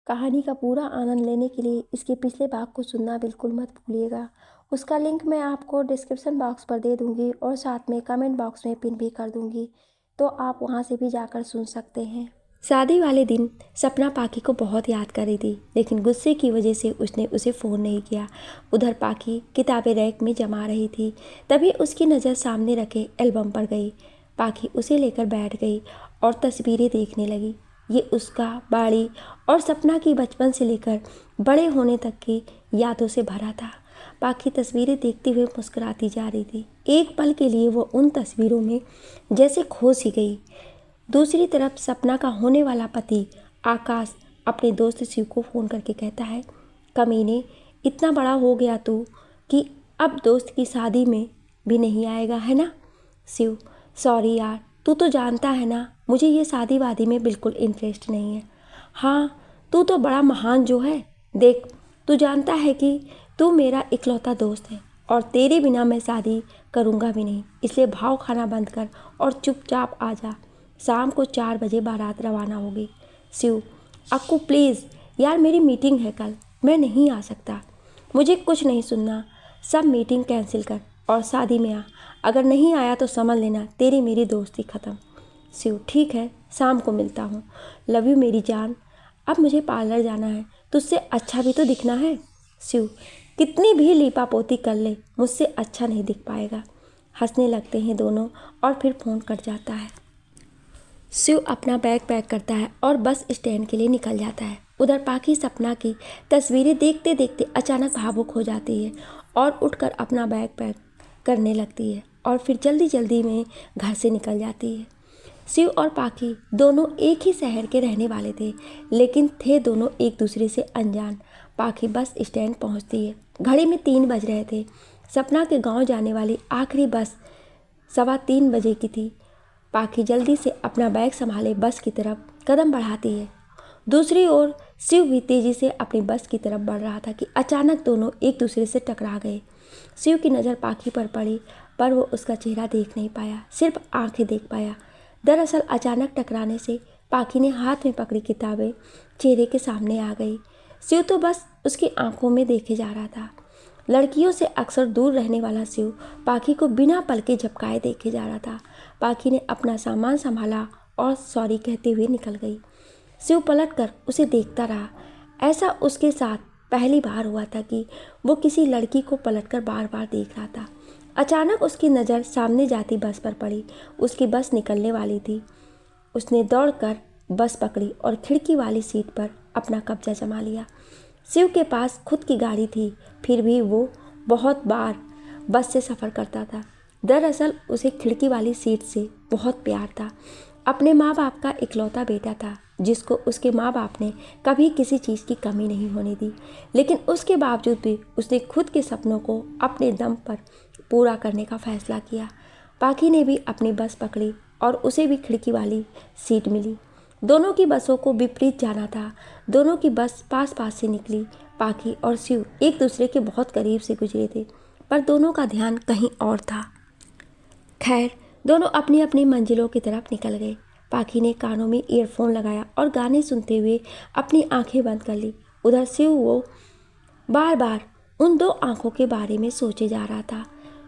कहानी का पूरा आनंद लेने के लिए इसके पिछले भाग को सुनना बिल्कुल मत भूलिएगा। उसका लिंक मैं आपको डिस्क्रिप्शन बॉक्स पर दे दूंगी और साथ में कमेंट बॉक्स में पिन भी कर दूंगी, तो आप वहां से भी जाकर सुन सकते हैं। शादी वाले दिन सपना पाखी को बहुत याद कर रही थी, लेकिन गुस्से की वजह से उसने उसे फ़ोन नहीं किया। उधर पाखी किताबें रैक में जमा रही थी, तभी उसकी नज़र सामने रखे एल्बम पर गई। पाखी उसे लेकर बैठ गई और तस्वीरें देखने लगी। ये उसका, बाड़ी और सपना की बचपन से लेकर बड़े होने तक की यादों से भरा था। पाखी तस्वीरें देखते हुए मुस्कुराती जा रही थी। एक पल के लिए वो उन तस्वीरों में जैसे खो सी गई। दूसरी तरफ सपना का होने वाला पति आकाश अपने दोस्त शिव को फ़ोन करके कहता है, कमीने, इतना बड़ा हो गया तू कि अब दोस्त की शादी में भी नहीं आएगा, है ना? शिव, सॉरी यार, तू तो जानता है ना, मुझे ये शादी वादी में बिल्कुल इंटरेस्ट नहीं है। हाँ, तू तो बड़ा महान जो है। देख, तू जानता है कि तू मेरा इकलौता दोस्त है और तेरे बिना मैं शादी करूँगा भी नहीं, इसलिए भाव खाना बंद कर और चुपचाप आ जा। शाम को 4 बजे बारात रवाना होगी। शिव, अक्कू प्लीज़ यार, मेरी मीटिंग है कल, मैं नहीं आ सकता। मुझे कुछ नहीं सुनना, सब मीटिंग कैंसिल कर और शादी में आ। अगर नहीं आया तो समझ लेना तेरी मेरी दोस्ती ख़त्म। शिव, ठीक है, शाम को मिलता हूँ। लव यू मेरी जान। अब मुझे पार्लर जाना है, तुझसे अच्छा भी तो दिखना है। शिव, कितनी भी लीपा पोती कर ले, मुझसे अच्छा नहीं दिख पाएगा। हंसने लगते हैं दोनों और फिर फ़ोन कट जाता है। शिव अपना बैग पैक करता है और बस स्टैंड के लिए निकल जाता है। उधर पाखी सपना की तस्वीरें देखते देखते अचानक भावुक हो जाती है और उठकर अपना बैग पैक करने लगती है और फिर जल्दी जल्दी में घर से निकल जाती है। शिव और पाखी दोनों एक ही शहर के रहने वाले थे, लेकिन थे दोनों एक दूसरे से अनजान। पाखी बस स्टैंड पहुंचती है। घड़ी में 3 बज रहे थे। सपना के गांव जाने वाली आखिरी बस 3:15 बजे की थी। पाखी जल्दी से अपना बैग संभाले बस की तरफ कदम बढ़ाती है। दूसरी ओर शिव भी तेजी से अपनी बस की तरफ बढ़ रहा था कि अचानक दोनों एक दूसरे से टकरा गए। शिव की नज़र पाखी पर पड़ी, पर वो उसका चेहरा देख नहीं पाया, सिर्फ आंखें देख पाया। दरअसल अचानक टकराने से पाखी ने हाथ में पकड़ी किताबें चेहरे के सामने आ गई। शिव तो बस उसकी आंखों में देखे जा रहा था। लड़कियों से अक्सर दूर रहने वाला शिव पाखी को बिना पलके झपकाए देखे जा रहा था। पाखी ने अपना सामान संभाला और सॉरी कहते हुए निकल गई। शिव पलटकर उसे देखता रहा। ऐसा उसके साथ पहली बार हुआ था कि वो किसी लड़की को पलटकर बार बार देख रहा था। अचानक उसकी नज़र सामने जाती बस पर पड़ी। उसकी बस निकलने वाली थी। उसने दौड़कर बस पकड़ी और खिड़की वाली सीट पर अपना कब्जा जमा लिया। शिव के पास खुद की गाड़ी थी, फिर भी वो बहुत बार बस से सफ़र करता था। दरअसल उसे खिड़की वाली सीट से बहुत प्यार था। अपने माँ बाप का इकलौता बेटा था, जिसको उसके माँ बाप ने कभी किसी चीज़ की कमी नहीं होने दी। लेकिन उसके बावजूद भी उसने खुद के सपनों को अपने दम पर पूरा करने का फैसला किया। पाखी ने भी अपनी बस पकड़ी और उसे भी खिड़की वाली सीट मिली। दोनों की बसों को विपरीत जाना था। दोनों की बस पास पास से निकली। पाखी और शिव एक दूसरे के बहुत करीब से गुजरे थे, पर दोनों का ध्यान कहीं और था। खैर, दोनों अपनी अपनी मंजिलों की तरफ निकल गए। पाखी ने कानों में ईयरफोन लगाया और गाने सुनते हुए अपनी आंखें बंद कर ली। उधर शिव वो बार बार उन 2 आंखों के बारे में सोचे जा रहा था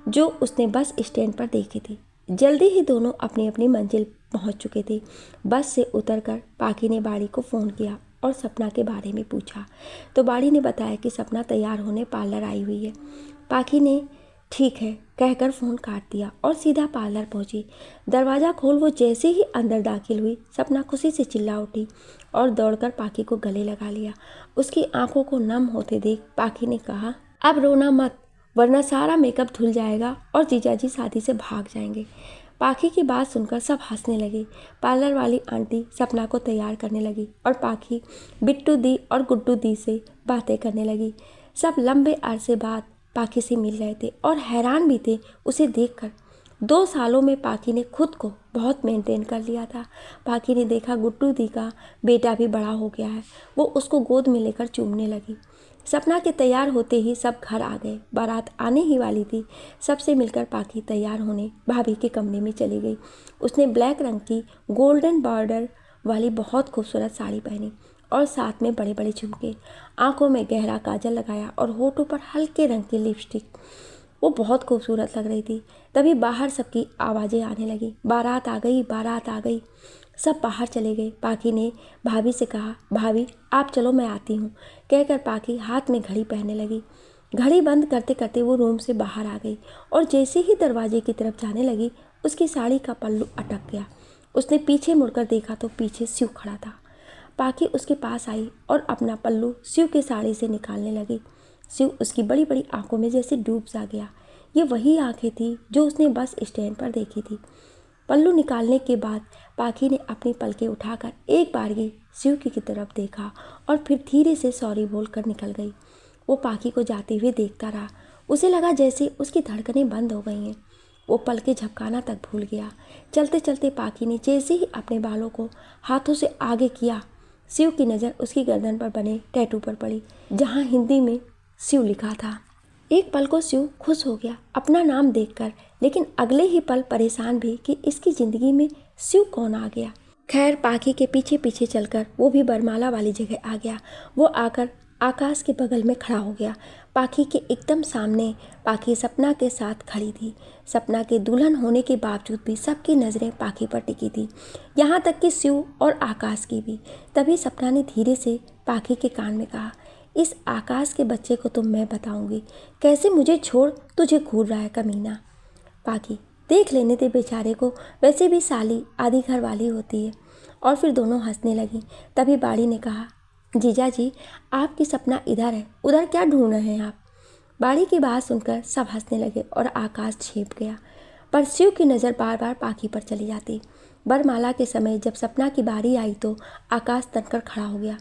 जो उसने बस स्टैंड पर देखी थी। जल्दी ही दोनों अपनी अपनी मंजिल पहुंच चुके थे। बस से उतरकर पाखी ने बाड़ी को फ़ोन किया और सपना के बारे में पूछा, तो बाड़ी ने बताया कि सपना तैयार होने पार्लर आई हुई है। पाखी ने ठीक है कहकर फ़ोन काट दिया और सीधा पार्लर पहुंची। दरवाज़ा खोल वो जैसे ही अंदर दाखिल हुई, सपना खुशी से चिल्ला उठी और दौड़कर पाखी को गले लगा लिया। उसकी आंखों को नम होते देख पाखी ने कहा, अब रोना मत, वरना सारा मेकअप धुल जाएगा और जीजाजी शादी से भाग जाएंगे। पाखी की बात सुनकर सब हंसने लगे। पार्लर वाली आंटी सपना को तैयार करने लगी और पाखी बिट्टू दी और गुड्डू दी से बातें करने लगी। सब लंबे अरसे बाद पाखी से मिल रहे थे और हैरान भी थे उसे देखकर। 2 सालों में पाखी ने खुद को बहुत मेंटेन कर लिया था। पाखी ने देखा गुड्डू दी का बेटा भी बड़ा हो गया है। वो उसको गोद में लेकर चूमने लगी। सपना के तैयार होते ही सब घर आ गए। बारात आने ही वाली थी। सबसे मिलकर पाखी तैयार होने भाभी के कमरे में चली गई। उसने ब्लैक रंग की गोल्डन बॉर्डर वाली बहुत खूबसूरत साड़ी पहनी और साथ में बड़े बड़े झुमके, आंखों में गहरा काजल लगाया और होठों पर हल्के रंग की लिपस्टिक। वो बहुत खूबसूरत लग रही थी। तभी बाहर सबकी आवाज़ें आने लगी, बारात आ गई, बारात आ गई। सब बाहर चले गए। पाखी ने भाभी से कहा, भाभी आप चलो मैं आती हूँ। कहकर पाखी हाथ में घड़ी पहनने लगी। घड़ी बंद करते करते वो रूम से बाहर आ गई और जैसे ही दरवाजे की तरफ जाने लगी उसकी साड़ी का पल्लू अटक गया। उसने पीछे मुड़कर देखा तो पीछे शिव खड़ा था। पाखी उसके पास आई और अपना पल्लू शिव की साड़ी से निकालने लगी। शिव उसकी बड़ी बड़ी आंखों में जैसे डूब सा गया। ये वही आंखें थी जो उसने बस स्टैंड पर देखी थी। पल्लू निकालने के बाद पाखी ने अपनी पलकें उठाकर एक बारगी शिव की तरफ देखा और फिर धीरे से सॉरी बोलकर निकल गई। वो पाखी को जाते हुए देखता रहा। उसे लगा जैसे उसकी धड़कनें बंद हो गई हैं। वो पलकें झपकाना तक भूल गया। चलते चलते पाखी ने जैसे ही अपने बालों को हाथों से आगे किया, शिव की नज़र उसकी गर्दन पर बने टैटू पर पड़ी जहाँ हिंदी में शिव लिखा था। एक पल को शिव खुश हो गया अपना नाम देखकर, लेकिन अगले ही पल परेशान भी कि इसकी ज़िंदगी में शिव कौन आ गया। खैर पाखी के पीछे पीछे चलकर वो भी बरमाला वाली जगह आ गया। वो आकर आकाश के बगल में खड़ा हो गया। पाखी के एकदम सामने पाखी सपना के साथ खड़ी थी। सपना के दुल्हन होने के बावजूद भी सबकी नज़रें पाखी पर टिकी थी, यहाँ तक कि शिव और आकाश की भी। तभी सपना ने धीरे से पाखी के कान में कहा, इस आकाश के बच्चे को तो मैं बताऊंगी कैसे मुझे छोड़ तुझे घूर रहा है कमीना। पाखी देख लेने दे बेचारे को, वैसे भी साली आधी घर वाली होती है। और फिर दोनों हंसने लगी। तभी बाड़ी ने कहा, जीजा जी आपकी सपना इधर है, उधर क्या ढूंढ रहे हैं आप। बाड़ी की बात सुनकर सब हंसने लगे और आकाश छिप गया। पर शिव की नज़र बार बार पाखी पर चली जाती। बरमाला के समय जब सपना की बारी आई तो आकाश तनकर खड़ा हो गया।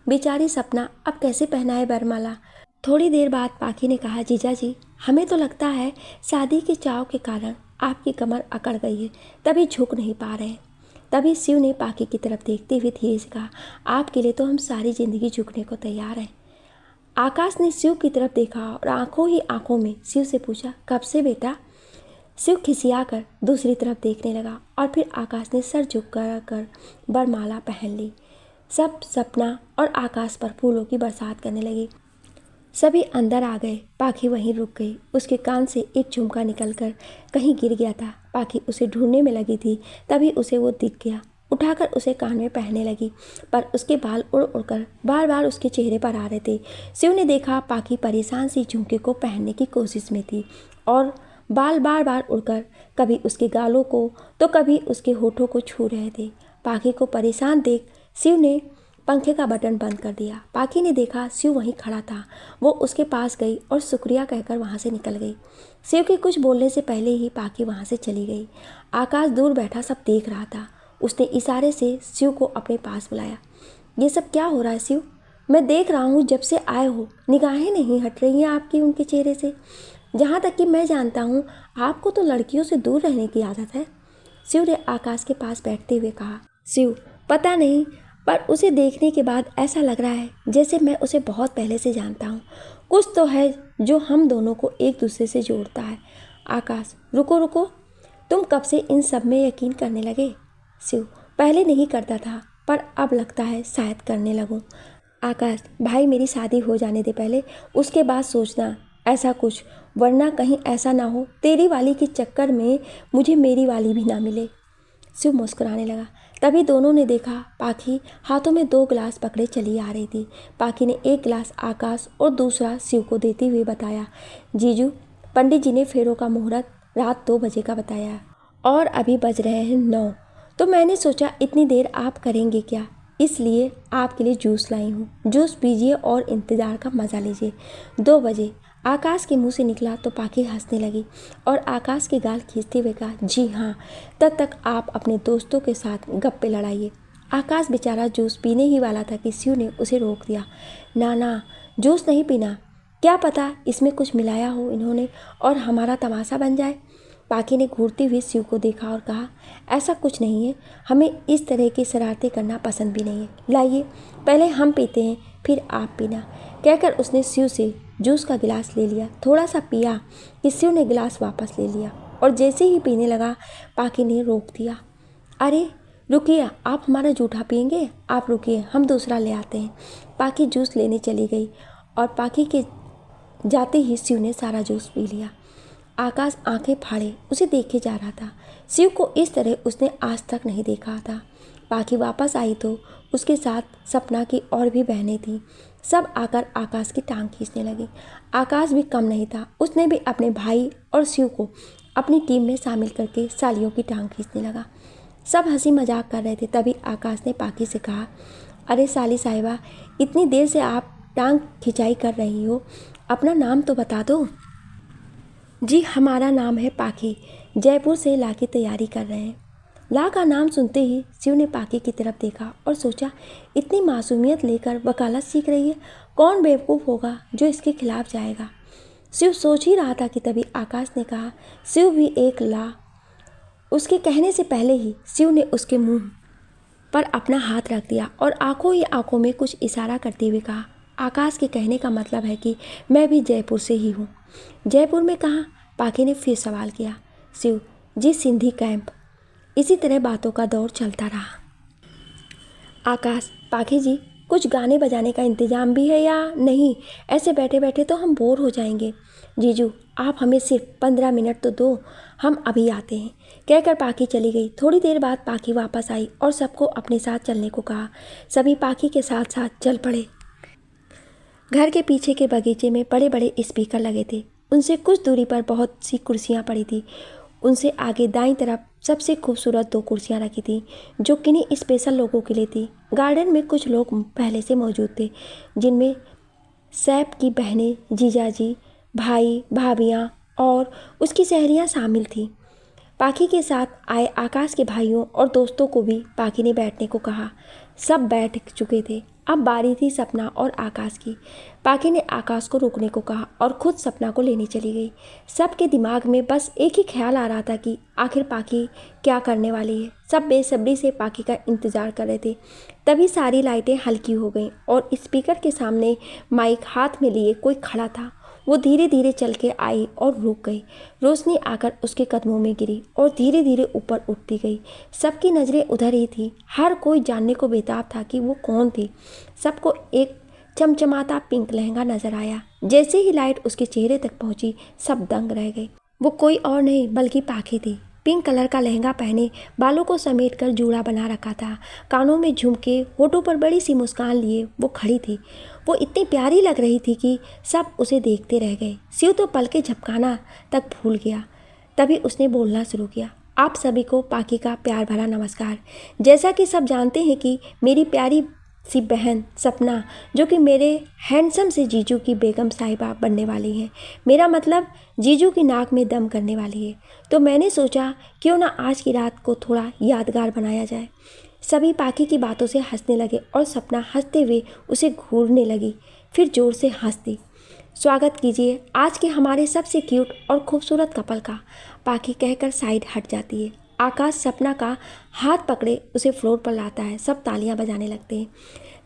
बेचारी सपना अब कैसे पहनाए बरमाला। थोड़ी देर बाद पाखी ने कहा, जीजा जी हमें तो लगता है शादी के चाव के कारण आपकी कमर अकड़ गई है, तभी झुक नहीं पा रहे। तभी शिव ने पाखी की तरफ देखते हुए धीरे से कहा, आपके लिए तो हम सारी ज़िंदगी झुकने को तैयार हैं। आकाश ने शिव की तरफ देखा और आंखों ही आंखों में शिव से पूछा, कब से बेटा। शिव खिसिया कर दूसरी तरफ देखने लगा और फिर आकाश ने सर झुक कर बरमाला पहन ली। सब सपना और आकाश पर फूलों की बरसात करने लगी। सभी अंदर आ गए। पाखी वहीं रुक गई। उसके कान से एक झुमका निकलकर कहीं गिर गया था। पाखी उसे ढूंढने में लगी थी, तभी उसे वो दिख गया। उठाकर उसे कान में पहनने लगी, पर उसके बाल उड़ उड़कर बार बार उसके चेहरे पर आ रहे थे। शिव ने देखा पाखी परेशान सी झुमके को पहनने की कोशिश में थी और बाल बार बार उड़कर कभी उसके गालों को तो कभी उसके होठों को छू रहे थे। पाखी को परेशान देख शिव ने पंखे का बटन बंद कर दिया। पाखी ने देखा शिव वहीं खड़ा था। वो उसके पास गई और शुक्रिया कहकर वहाँ से निकल गई। शिव के कुछ बोलने से पहले ही पाखी वहाँ से चली गई। आकाश दूर बैठा सब देख रहा था। उसने इशारे से शिव को अपने पास बुलाया। ये सब क्या हो रहा है शिव? मैं देख रहा हूँ जब से आए हो, निगाहें नहीं हट रही हैं आपकी उनके चेहरे से। जहाँ तक कि मैं जानता हूँ आपको तो लड़कियों से दूर रहने की आदत है। शिव ने आकाश के पास बैठते हुए कहा, शिव पता नहीं पर उसे देखने के बाद ऐसा लग रहा है जैसे मैं उसे बहुत पहले से जानता हूँ। कुछ तो है जो हम दोनों को एक दूसरे से जोड़ता है। आकाश रुको रुको, तुम कब से इन सब में यकीन करने लगे? शिव पहले नहीं करता था पर अब लगता है शायद करने लगूँ। आकाश भाई मेरी शादी हो जाने दे पहले, उसके बाद सोचना ऐसा कुछ, वरना कहीं ऐसा ना हो तेरी वाली के चक्कर में मुझे मेरी वाली भी ना मिले। शिव मुस्कुराने लगा। तभी दोनों ने देखा पाखी हाथों में 2 गिलास पकड़े चली आ रही थी। पाखी ने एक गिलास आकाश और दूसरा शिव को देते हुए बताया, जीजू पंडित जी ने फेरों का मुहूर्त रात 2 बजे का बताया और अभी बज रहे हैं 9, तो मैंने सोचा इतनी देर आप करेंगे क्या, इसलिए आपके लिए जूस लाई हूँ। जूस पीजिए और इंतज़ार का मज़ा लीजिए। 2 बजे आकाश के मुंह से निकला तो पाखी हंसने लगी और आकाश के गाल खींचते हुए कहा, जी हाँ, तब तक आप अपने दोस्तों के साथ गप्पे लड़ाइए। आकाश बेचारा जूस पीने ही वाला था कि शिव ने उसे रोक दिया। ना ना, जूस नहीं पीना, क्या पता इसमें कुछ मिलाया हो इन्होंने और हमारा तमाशा बन जाए। पाखी ने घूरते हुए शिव को देखा और कहा, ऐसा कुछ नहीं है, हमें इस तरह की शरारतें करना पसंद भी नहीं है। लाइए पहले हम पीते हैं फिर आप पीना। कहकर उसने शिव से जूस का गिलास ले लिया। थोड़ा सा पिया कि शिव ने गिलास वापस ले लिया और जैसे ही पीने लगा पाखी ने रोक दिया। अरे रुकिए, आप हमारा जूठा पियेंगे? आप रुकिए, हम दूसरा ले आते हैं। पाखी जूस लेने चली गई और पाखी के जाते ही शिव ने सारा जूस पी लिया। आकाश आंखें फाड़े उसे देखे जा रहा था। शिव को इस तरह उसने आज तक नहीं देखा था। पाखी वापस आई तो उसके साथ सपना की और भी बहनें थीं। सब आकर आकाश की टांग खींचने लगी। आकाश भी कम नहीं था, उसने भी अपने भाई और शिव को अपनी टीम में शामिल करके सालियों की टांग खींचने लगा। सब हंसी मजाक कर रहे थे। तभी आकाश ने पाखी से कहा, अरे साली साहिबा, इतनी देर से आप टांग खिंचाई कर रही हो, अपना नाम तो बता दो। जी, हमारा नाम है पाखी, जयपुर से ला की तैयारी कर रहे हैं। ला का नाम सुनते ही शिव ने पाखी की तरफ देखा और सोचा, इतनी मासूमियत लेकर वकालत सीख रही है, कौन बेवकूफ़ होगा जो इसके खिलाफ जाएगा। शिव सोच ही रहा था कि तभी आकाश ने कहा, शिव भी एक ला। उसके कहने से पहले ही शिव ने उसके मुंह पर अपना हाथ रख दिया और आंखों ही आंखों में कुछ इशारा करते हुए कहा, आकाश के कहने का मतलब है कि मैं भी जयपुर से ही हूँ। जयपुर में कहाँ? पाखी ने फिर सवाल किया। शिव, जी सिंधी कैंप। इसी तरह बातों का दौर चलता रहा। आकाश, पाखी जी, कुछ गाने बजाने का इंतजाम भी है या नहीं? ऐसे बैठे बैठे तो हम बोर हो जाएंगे। जीजू, आप हमें सिर्फ 15 मिनट तो दो, हम अभी आते हैं। कहकर पाखी चली गई। थोड़ी देर बाद पाखी वापस आई और सबको अपने साथ चलने को कहा। सभी पाखी के साथ साथ चल पड़े। घर के पीछे के बगीचे में बड़े बड़े स्पीकर लगे थे। उनसे कुछ दूरी पर बहुत सी कुर्सियां पड़ी थी। उनसे आगे दाईं तरफ सबसे खूबसूरत 2 कुर्सियां रखी थी जो किन्हीं स्पेशल लोगों के लिए थी। गार्डन में कुछ लोग पहले से मौजूद थे, जिनमें सैफ की बहनें, जीजाजी, भाई, भाभियां और उसकी सहेलियां शामिल थीं। पाखी के साथ आए आकाश के भाइयों और दोस्तों को भी पाखी ने बैठने को कहा। सब बैठ चुके थे। अब बारी थी सपना और आकाश की। पाखी ने आकाश को रुकने को कहा और खुद सपना को लेने चली गई। सबके दिमाग में बस एक ही ख्याल आ रहा था कि आखिर पाखी क्या करने वाली है। सब बेसब्री से पाखी का इंतजार कर रहे थे। तभी सारी लाइटें हल्की हो गईं और स्पीकर के सामने माइक हाथ में लिए कोई खड़ा था। वो धीरे धीरे चल के आई और रुक गई। रोशनी आकर उसके कदमों में गिरी और धीरे धीरे ऊपर उठती गई। सबकी नज़रें उधर ही थी। हर कोई जानने को बेताब था कि वो कौन थी। सबको एक चमचमाता पिंक लहंगा नजर आया। जैसे ही लाइट उसके चेहरे तक पहुंची, सब दंग रह गए। वो कोई और नहीं बल्कि पाखी थी। पिंक कलर का लहंगा पहने, बालों को समेटकर जूड़ा बना रखा था, कानों में झुमके, होठों पर बड़ी सी मुस्कान लिए वो खड़ी थी। वो इतनी प्यारी लग रही थी कि सब उसे देखते रह गए। शिव तो पलके झपकाना तक भूल गया। तभी उसने बोलना शुरू किया, आप सभी को पाखी का प्यार भरा नमस्कार। जैसा कि सब जानते हैं कि मेरी प्यारी सी बहन सपना, जो कि मेरे हैंडसम से जीजू की बेगम साहिबा बनने वाली हैं, मेरा मतलब जीजू की नाक में दम करने वाली है, तो मैंने सोचा क्यों ना आज की रात को थोड़ा यादगार बनाया जाए। सभी पाखी की बातों से हंसने लगे और सपना हंसते हुए उसे घूरने लगी, फिर जोर से हंस दी। स्वागत कीजिए आज के हमारे सबसे क्यूट और खूबसूरत कपल का। पाखी कहकर साइड हट जाती है। आकाश सपना का हाथ पकड़े उसे फ्लोर पर लाता है। सब तालियां बजाने लगते हैं।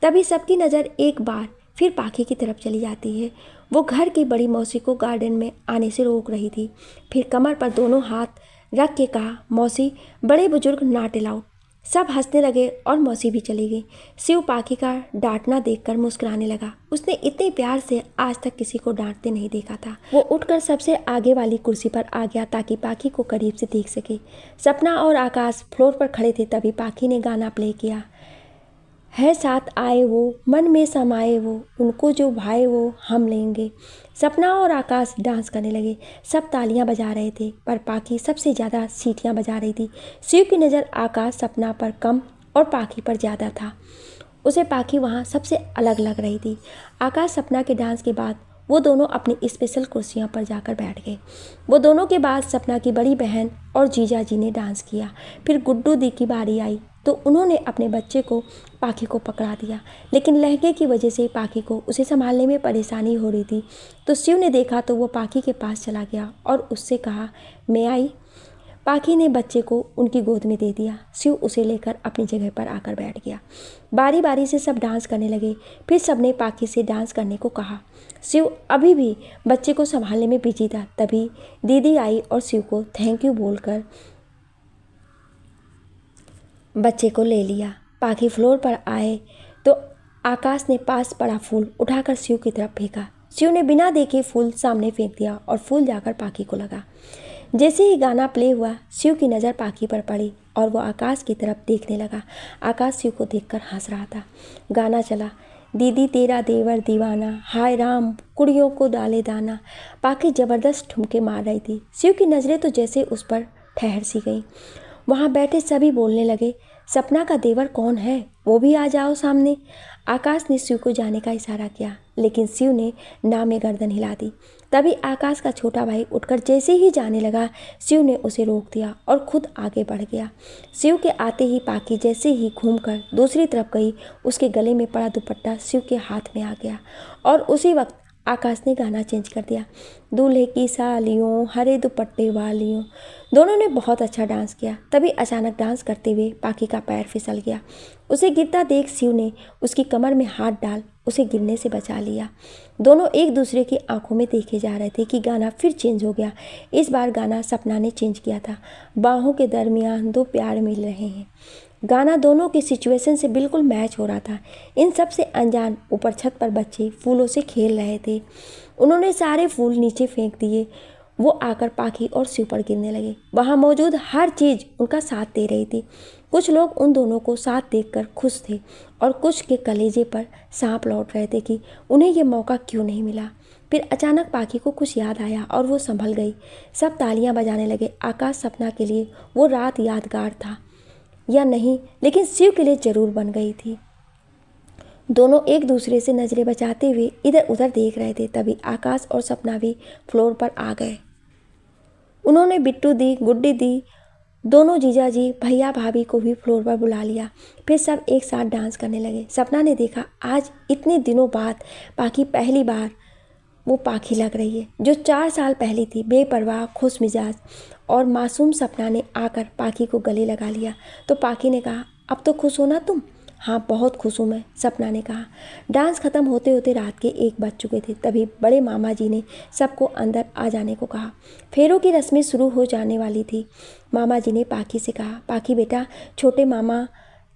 तभी सबकी नज़र एक बार फिर पाखी की तरफ चली जाती है। वो घर की बड़ी मौसी को गार्डन में आने से रोक रही थी। फिर कमर पर दोनों हाथ रख के कहा, मौसी, बड़े बुजुर्ग नॉट अलाउड। सब हंसने लगे और मौसी भी चली गई। शिव पाखी का डांटना देखकर मुस्कुराने लगा। उसने इतने प्यार से आज तक किसी को डांटते नहीं देखा था। वो उठकर सबसे आगे वाली कुर्सी पर आ गया ताकि पाखी को करीब से देख सके। सपना और आकाश फ्लोर पर खड़े थे। तभी पाखी ने गाना प्ले किया, है साथ आए वो, मन में समाए वो, उनको जो भाए वो हम लेंगे। सपना और आकाश डांस करने लगे। सब तालियां बजा रहे थे पर पाखी सबसे ज़्यादा सीटियां बजा रही थी। शिव की नज़र आकाश सपना पर कम और पाखी पर ज़्यादा था। उसे पाखी वहाँ सबसे अलग लग रही थी। आकाश सपना के डांस के बाद वो दोनों अपनी स्पेशल कुर्सियों पर जाकर बैठ गए। वो दोनों के बाद सपना की बड़ी बहन और जीजा जी ने डांस किया। फिर गुड्डू दी की बारी आई तो उन्होंने अपने बच्चे को पाखी को पकड़ा दिया, लेकिन लहंगे की वजह से पाखी को उसे संभालने में परेशानी हो रही थी। तो शिव ने देखा तो वो पाखी के पास चला गया और उससे कहा, मैं आई। पाखी ने बच्चे को उनकी गोद में दे दिया। शिव उसे लेकर अपनी जगह पर आकर बैठ गया। बारी बारी से सब डांस करने लगे। फिर सबने पाखी से डांस करने को कहा। शिव अभी भी बच्चे को संभालने में बिजी था। तभी दीदी आई और शिव को थैंक यू बोलकर बच्चे को ले लिया। पाखी फ्लोर पर आए तो आकाश ने पास पड़ा फूल उठाकर शिव की तरफ फेंका। शिव ने बिना देखे फूल सामने फेंक दिया और फूल जाकर पाखी को लगा। जैसे ही गाना प्ले हुआ, शिव की नज़र पाखी पर पड़ी और वो आकाश की तरफ देखने लगा। आकाश शिव को देखकर हंस रहा था। गाना चला, दीदी तेरा देवर दीवाना, हाय राम कुड़ियों को डाले दाना। पाखी ज़बरदस्त ठुमके मार रही थी। शिव की नज़रें तो जैसे उस पर ठहर सी गई। वहाँ बैठे सभी बोलने लगे, सपना का देवर कौन है, वो भी आ जाओ सामने। आकाश ने शिव को जाने का इशारा किया, लेकिन शिव ने ना में गर्दन हिला दी। तभी आकाश का छोटा भाई उठकर जैसे ही जाने लगा, शिव ने उसे रोक दिया और खुद आगे बढ़ गया। शिव के आते ही पाखी जैसे ही घूमकर दूसरी तरफ गई, उसके गले में पड़ा दुपट्टा शिव के हाथ में आ गया और उसी वक्त आकाश ने गाना चेंज कर दिया, दूल्हे की सालियों हरे दुपट्टे वालियों। दोनों ने बहुत अच्छा डांस किया। तभी अचानक डांस करते हुए पाखी का पैर फिसल गया। उसे गिरता देख शिव ने उसकी कमर में हाथ डाल उसे गिरने से बचा लिया। दोनों एक दूसरे की आंखों में देखे जा रहे थे कि गाना फिर चेंज हो गया। इस बार गाना सपना ने चेंज किया था, बाहों के दरमियान दो प्यार मिल रहे हैं। गाना दोनों की सिचुएशन से बिल्कुल मैच हो रहा था। इन सब से अनजान ऊपर छत पर बच्चे फूलों से खेल रहे थे। उन्होंने सारे फूल नीचे फेंक दिए। वो आकर पाखी और शिव पर गिरने लगे। वहाँ मौजूद हर चीज़ उनका साथ दे रही थी। कुछ लोग उन दोनों को साथ देखकर खुश थे और कुछ के कलेजे पर सांप लौट रहे थे कि उन्हें ये मौका क्यों नहीं मिला। फिर अचानक पाखी को कुछ याद आया और वो संभल गई। सब तालियां बजाने लगे। आकाश सपना के लिए वो रात यादगार था या नहीं, लेकिन शिव के लिए ज़रूर बन गई थी। दोनों एक दूसरे से नज़रें बचाते हुए इधर उधर देख रहे थे। तभी आकाश और सपना भी फ्लोर पर आ गए। उन्होंने बिट्टू दी, गुड्डी दी, दोनों जीजा जी, भैया भाभी को भी फ्लोर पर बुला लिया। फिर सब एक साथ डांस करने लगे। सपना ने देखा आज इतने दिनों बाद पाखी पहली बार वो पाखी लग रही है जो 4 साल पहले थी, बेपरवाह, खुश मिजाज और मासूम। सपना ने आकर पाखी को गले लगा लिया तो पाखी ने कहा, अब तो खुश हो ना तुम? हाँ बहुत खुश हूँ मैं, सपना ने कहा। डांस खत्म होते होते रात के 1 बज चुके थे। तभी बड़े मामा जी ने सबको अंदर आ जाने को कहा। फेरों की रस्में शुरू हो जाने वाली थी। मामा जी ने पाखी से कहा, पाखी बेटा, छोटे मामा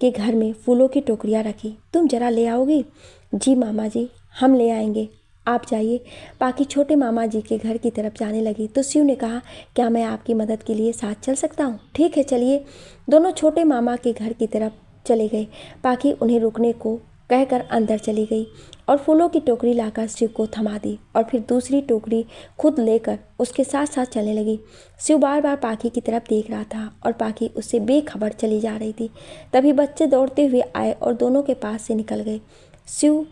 के घर में फूलों की टोकरियाँ रखी, तुम जरा ले आओगी? जी मामा जी, हम ले आएंगे, आप जाइए। पाखी छोटे मामा जी के घर की तरफ जाने लगी तो शिव ने कहा, क्या मैं आपकी मदद के लिए साथ चल सकता हूँ? ठीक है चलिए। दोनों छोटे मामा के घर की तरफ चले गए। पाखी उन्हें रुकने को कहकर अंदर चली गई और फूलों की टोकरी लाकर शिव को थमा दी और फिर दूसरी टोकरी खुद लेकर उसके साथ साथ चलने लगी। शिव बार बार पाखी की तरफ देख रहा था और पाखी उससे बेखबर चली जा रही थी। तभी बच्चे दौड़ते हुए आए और दोनों के पास से निकल गए। शिव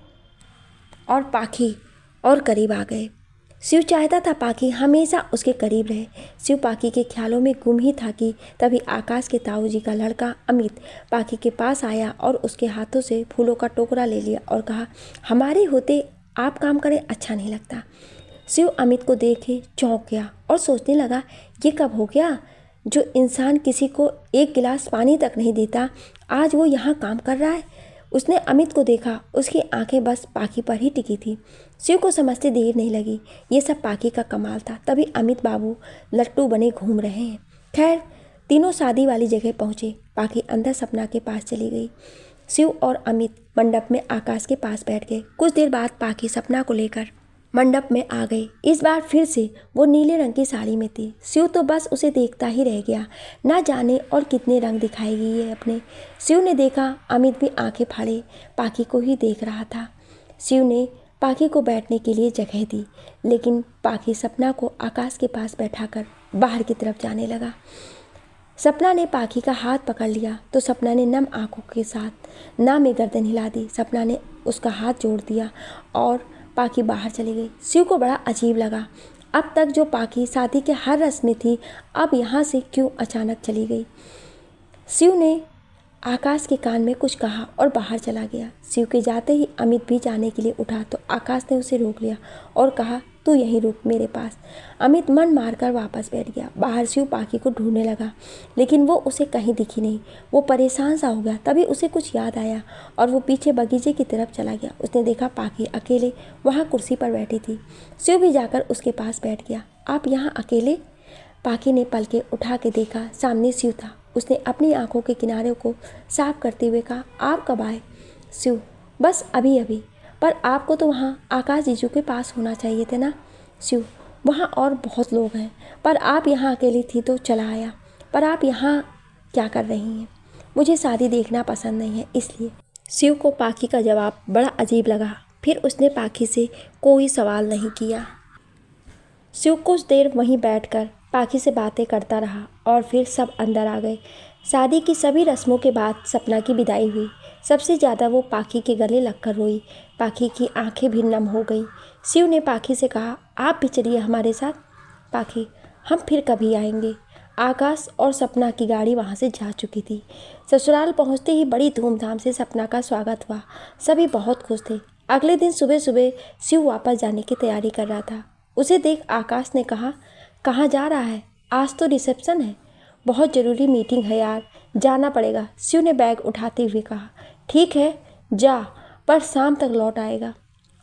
और पाखी और करीब आ गए। शिव चाहता था पाखी हमेशा उसके करीब रहे। शिव पाखी के ख्यालों में गुम ही था कि तभी आकाश के ताऊ जी का लड़का अमित पाखी के पास आया और उसके हाथों से फूलों का टोकरा ले लिया और कहा, हमारे होते आप काम करें अच्छा नहीं लगता। शिव अमित को देखे चौंक गया और सोचने लगा, ये कब हो गया? जो इंसान किसी को 1 गिलास पानी तक नहीं देता, आज वो यहाँ काम कर रहा है। उसने अमित को देखा, उसकी आंखें बस पाखी पर ही टिकी थी। शिव को समझते देर नहीं लगी, ये सब पाखी का कमाल था। तभी अमित बाबू लट्टू बने घूम रहे हैं। खैर तीनों शादी वाली जगह पहुँचे। पाखी अंदर सपना के पास चली गई। शिव और अमित मंडप में आकाश के पास बैठ गए। कुछ देर बाद पाखी सपना को लेकर मंडप में आ गई। इस बार फिर से वो नीले रंग की साड़ी में थी। शिव तो बस उसे देखता ही रह गया, ना जाने और कितने रंग दिखाएगी ये अपने। शिव ने देखा अमित भी आंखें फाड़े पाखी को ही देख रहा था। शिव ने पाखी को बैठने के लिए जगह दी, लेकिन पाखी सपना को आकाश के पास बैठाकर बाहर की तरफ जाने लगा। सपना ने पाखी का हाथ पकड़ लिया तो सपना ने नम आंखों के साथ ना में गर्दन हिला दी। सपना ने उसका हाथ जोड़ दिया और पाखी बाहर चली गई। शिव को बड़ा अजीब लगा, अब तक जो पाखी शादी के हर रस्म में थी, अब यहाँ से क्यों अचानक चली गई। शिव ने आकाश के कान में कुछ कहा और बाहर चला गया। शिव के जाते ही अमित भी जाने के लिए उठा तो आकाश ने उसे रोक लिया और कहा, तू यहीं रुक मेरे पास। अमित मन मारकर वापस बैठ गया। बाहर शिव पाखी को ढूंढने लगा, लेकिन वो उसे कहीं दिखी नहीं। वो परेशान सा हो गया। तभी उसे कुछ याद आया और वो पीछे बगीचे की तरफ चला गया। उसने देखा पाखी अकेले वहाँ कुर्सी पर बैठी थी। शिव भी जाकर उसके पास बैठ गया। आप यहाँ अकेले? पाखी ने पलकें उठा के देखा, सामने शिव था उसने अपनी आंखों के किनारे को साफ करते हुए कहा, आप कब आए? शिव, बस अभी अभी। पर आपको तो वहाँ आकाश जीजू के पास होना चाहिए थे ना? शिव, वहाँ और बहुत लोग हैं, पर आप यहाँ अकेली थी तो चला आया। पर आप यहाँ क्या कर रही हैं? मुझे शादी देखना पसंद नहीं है, इसलिए। शिव को पाखी का जवाब बड़ा अजीब लगा। फिर उसने पाखी से कोई सवाल नहीं किया। शिव कुछ देर वहीं बैठकर पाखी से बातें करता रहा और फिर सब अंदर आ गए। शादी की सभी रस्मों के बाद सपना की विदाई हुई। सबसे ज़्यादा वो पाखी के गले लगकर रोई। पाखी की आंखें भी नम हो गई। शिव ने पाखी से कहा, आप भी चलिए हमारे साथ। पाखी, हम फिर कभी आएंगे। आकाश और सपना की गाड़ी वहाँ से जा चुकी थी। ससुराल पहुँचते ही बड़ी धूमधाम से सपना का स्वागत हुआ। सभी बहुत खुश थे। अगले दिन सुबह सुबह शिव वापस जाने की तैयारी कर रहा था। उसे देख आकाश ने कहा, कहाँ जा रहा है? आज तो रिसेप्शन है। बहुत ज़रूरी मीटिंग है यार, जाना पड़ेगा। शिव ने बैग उठाते हुए कहा, ठीक है जा, पर शाम तक लौट आएगा।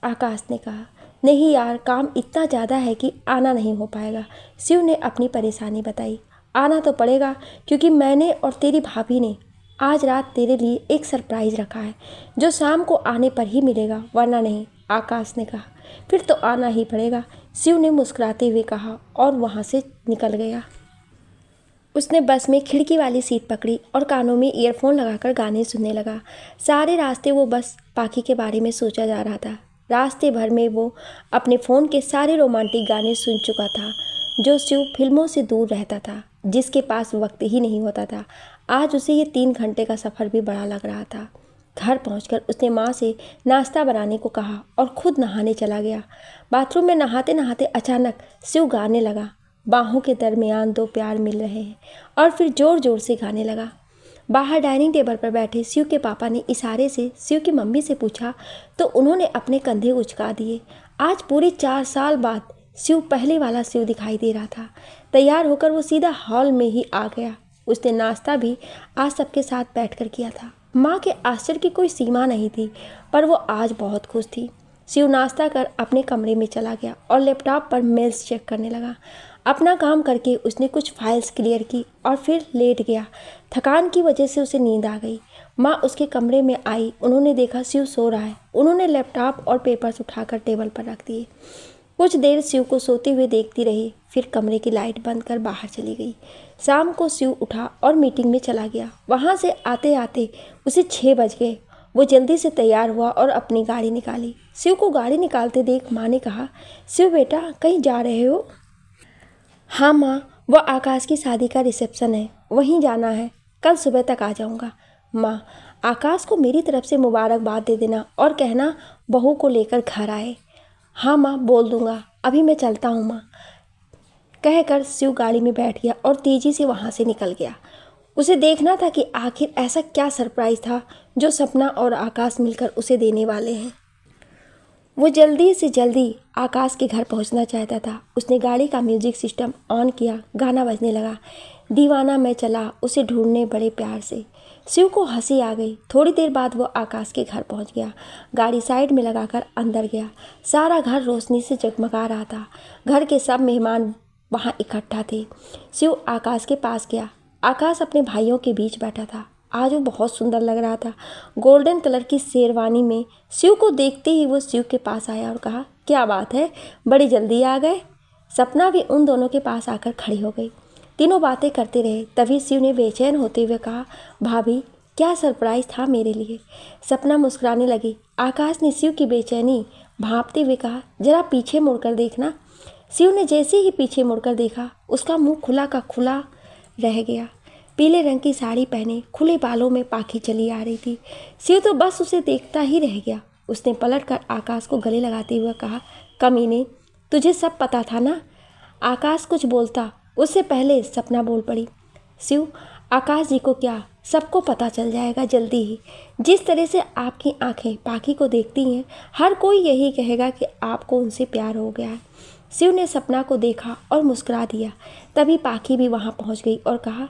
आकाश ने कहा, नहीं यार, काम इतना ज़्यादा है कि आना नहीं हो पाएगा। शिव ने अपनी परेशानी बताई। आना तो पड़ेगा क्योंकि मैंने और तेरी भाभी ने आज रात तेरे लिए एक सरप्राइज़ रखा है जो शाम को आने पर ही मिलेगा, वरना नहीं। आकाश ने कहा, फिर तो आना ही पड़ेगा। शिव ने मुस्कुराते हुए कहा और वहाँ से निकल गया। उसने बस में खिड़की वाली सीट पकड़ी और कानों में ईयरफोन लगाकर गाने सुनने लगा। सारे रास्ते वो बस पाखी के बारे में सोचा जा रहा था। रास्ते भर में वो अपने फ़ोन के सारे रोमांटिक गाने सुन चुका था जो शिव फिल्मों से दूर रहता था, जिसके पास वक्त ही नहीं होता था। आज उसे ये 3 घंटे का सफ़र भी बड़ा लग रहा था। घर पहुंचकर उसने माँ से नाश्ता बनाने को कहा और खुद नहाने चला गया। बाथरूम में नहाते नहाते अचानक शिव गाने लगा, बाहों के दरमियान दो प्यार मिल रहे हैं, और फिर ज़ोर ज़ोर से गाने लगा। बाहर डाइनिंग टेबल पर बैठे शिव के पापा ने इशारे से शिव की मम्मी से पूछा तो उन्होंने अपने कंधे उचका दिए। आज पूरे 4 साल बाद शिव पहले वाला शिव दिखाई दे रहा था। तैयार होकर वो सीधा हॉल में ही आ गया। उसने नाश्ता भी आज सबके साथ बैठकर किया था। माँ के आश्चर्य की कोई सीमा नहीं थी, पर वो आज बहुत खुश थी। शिव नाश्ता कर अपने कमरे में चला गया और लैपटॉप पर मेल्स चेक करने लगा। अपना काम करके उसने कुछ फाइल्स क्लियर की और फिर लेट गया। थकान की वजह से उसे नींद आ गई। माँ उसके कमरे में आई। उन्होंने देखा शिव सो रहा है। उन्होंने लैपटॉप और पेपर्स उठाकर टेबल पर रख दिए। कुछ देर शिव को सोते हुए देखती रही, फिर कमरे की लाइट बंद कर बाहर चली गई। शाम को शिव उठा और मीटिंग में चला गया। वहाँ से आते आते उसे 6 बज गए। वो जल्दी से तैयार हुआ और अपनी गाड़ी निकाली। शिव को गाड़ी निकालते देख माँ ने कहा, शिव बेटा, कहीं जा रहे हो? हाँ माँ, वो आकाश की शादी का रिसेप्शन है, वहीं जाना है। कल सुबह तक आ जाऊँगा। माँ, आकाश को मेरी तरफ से मुबारकबाद दे देना और कहना बहू को लेकर घर आए। हाँ माँ, बोल दूँगा। अभी मैं चलता हूँ माँ। कहकर शिव गाड़ी में बैठ गया और तेज़ी से वहाँ से निकल गया। उसे देखना था कि आखिर ऐसा क्या सरप्राइज़ था जो सपना और आकाश मिलकर उसे देने वाले हैं। वो जल्दी से जल्दी आकाश के घर पहुंचना चाहता था। उसने गाड़ी का म्यूजिक सिस्टम ऑन किया। गाना बजने लगा, दीवाना मैं चला उसे ढूंढने बड़े प्यार से। शिव को हंसी आ गई। थोड़ी देर बाद वो आकाश के घर पहुंच गया। गाड़ी साइड में लगाकर अंदर गया। सारा घर रोशनी से जगमगा रहा था। घर के सब मेहमान वहाँ इकट्ठा थे। शिव आकाश के पास गया। आकाश अपने भाइयों के बीच बैठा था। आज वो बहुत सुंदर लग रहा था। गोल्डन कलर की शेरवानी में। शिव को देखते ही वो शिव के पास आया और कहा, क्या बात है, बड़ी जल्दी आ गए। सपना भी उन दोनों के पास आकर खड़ी हो गई। तीनों बातें करते रहे। तभी शिव ने बेचैन होते हुए कहा, भाभी, क्या सरप्राइज़ था मेरे लिए? सपना मुस्कुराने लगी। आकाश ने शिव की बेचैनी भांपते हुए कहा, जरा पीछे मुड़कर देखना। शिव ने जैसे ही पीछे मुड़कर देखा, उसका मुंह खुला का खुला रह गया। पीले रंग की साड़ी पहने खुले बालों में पाखी चली आ रही थी। शिव तो बस उसे देखता ही रह गया। उसने पलटकर आकाश को गले लगाते हुए कहा, कमीने, तुझे सब पता था ना? आकाश कुछ बोलता उससे पहले सपना बोल पड़ी, शिव, आकाश जी को क्या, सबको पता चल जाएगा जल्दी ही। जिस तरह से आपकी आंखें पाखी को देखती हैं, हर कोई यही कहेगा कि आपको उनसे प्यार हो गया है। शिव ने सपना को देखा और मुस्कुरा दिया। तभी पाखी भी वहाँ पहुँच गई और कहा,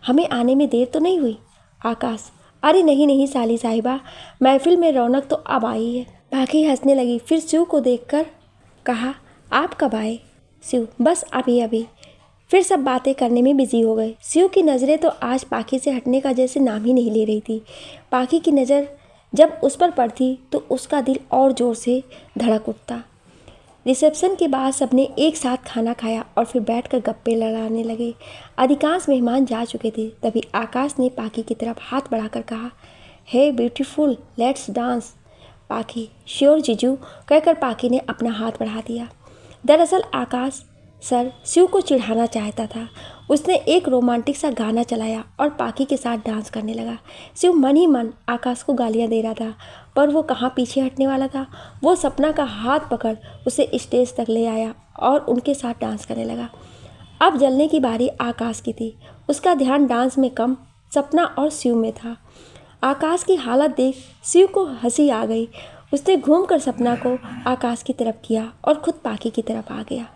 हमें आने में देर तो नहीं हुई? आकाश, अरे नहीं नहीं साली साहिबा, महफिल में रौनक तो अब आई है। पाखी हंसने लगी। फिर शिव को देखकर कहा, आप कब आए? शिव, बस अभी अभी। फिर सब बातें करने में बिजी हो गए। शिव की नज़रें तो आज पाखी से हटने का जैसे नाम ही नहीं ले रही थी। पाखी की नज़र जब उस पर पड़ती तो उसका दिल और ज़ोर से धड़क उठता। रिसेप्शन के बाद सबने एक साथ खाना खाया और फिर बैठकर गप्पे लड़ाने लगे। अधिकांश मेहमान जा चुके थे। तभी आकाश ने पाखी की तरफ हाथ बढ़ाकर कहा, हे ब्यूटीफुल, लेट्स डांस। पाखी, श्योर जीजू कहकर पाखी ने अपना हाथ बढ़ा दिया। दरअसल आकाश सर शिव को चिढ़ाना चाहता था। उसने एक रोमांटिक सा गाना चलाया और पाखी के साथ डांस करने लगा। शिव मन ही मन आकाश को गालियां दे रहा था, पर वो कहाँ पीछे हटने वाला था। वो सपना का हाथ पकड़ उसे स्टेज तक ले आया और उनके साथ डांस करने लगा। अब जलने की बारी आकाश की थी। उसका ध्यान डांस में कम सपना और शिव में था। आकाश की हालत देख शिव को हंसी आ गई। उसने घूमकर सपना को आकाश की तरफ किया और खुद पाखी की तरफ आ गया।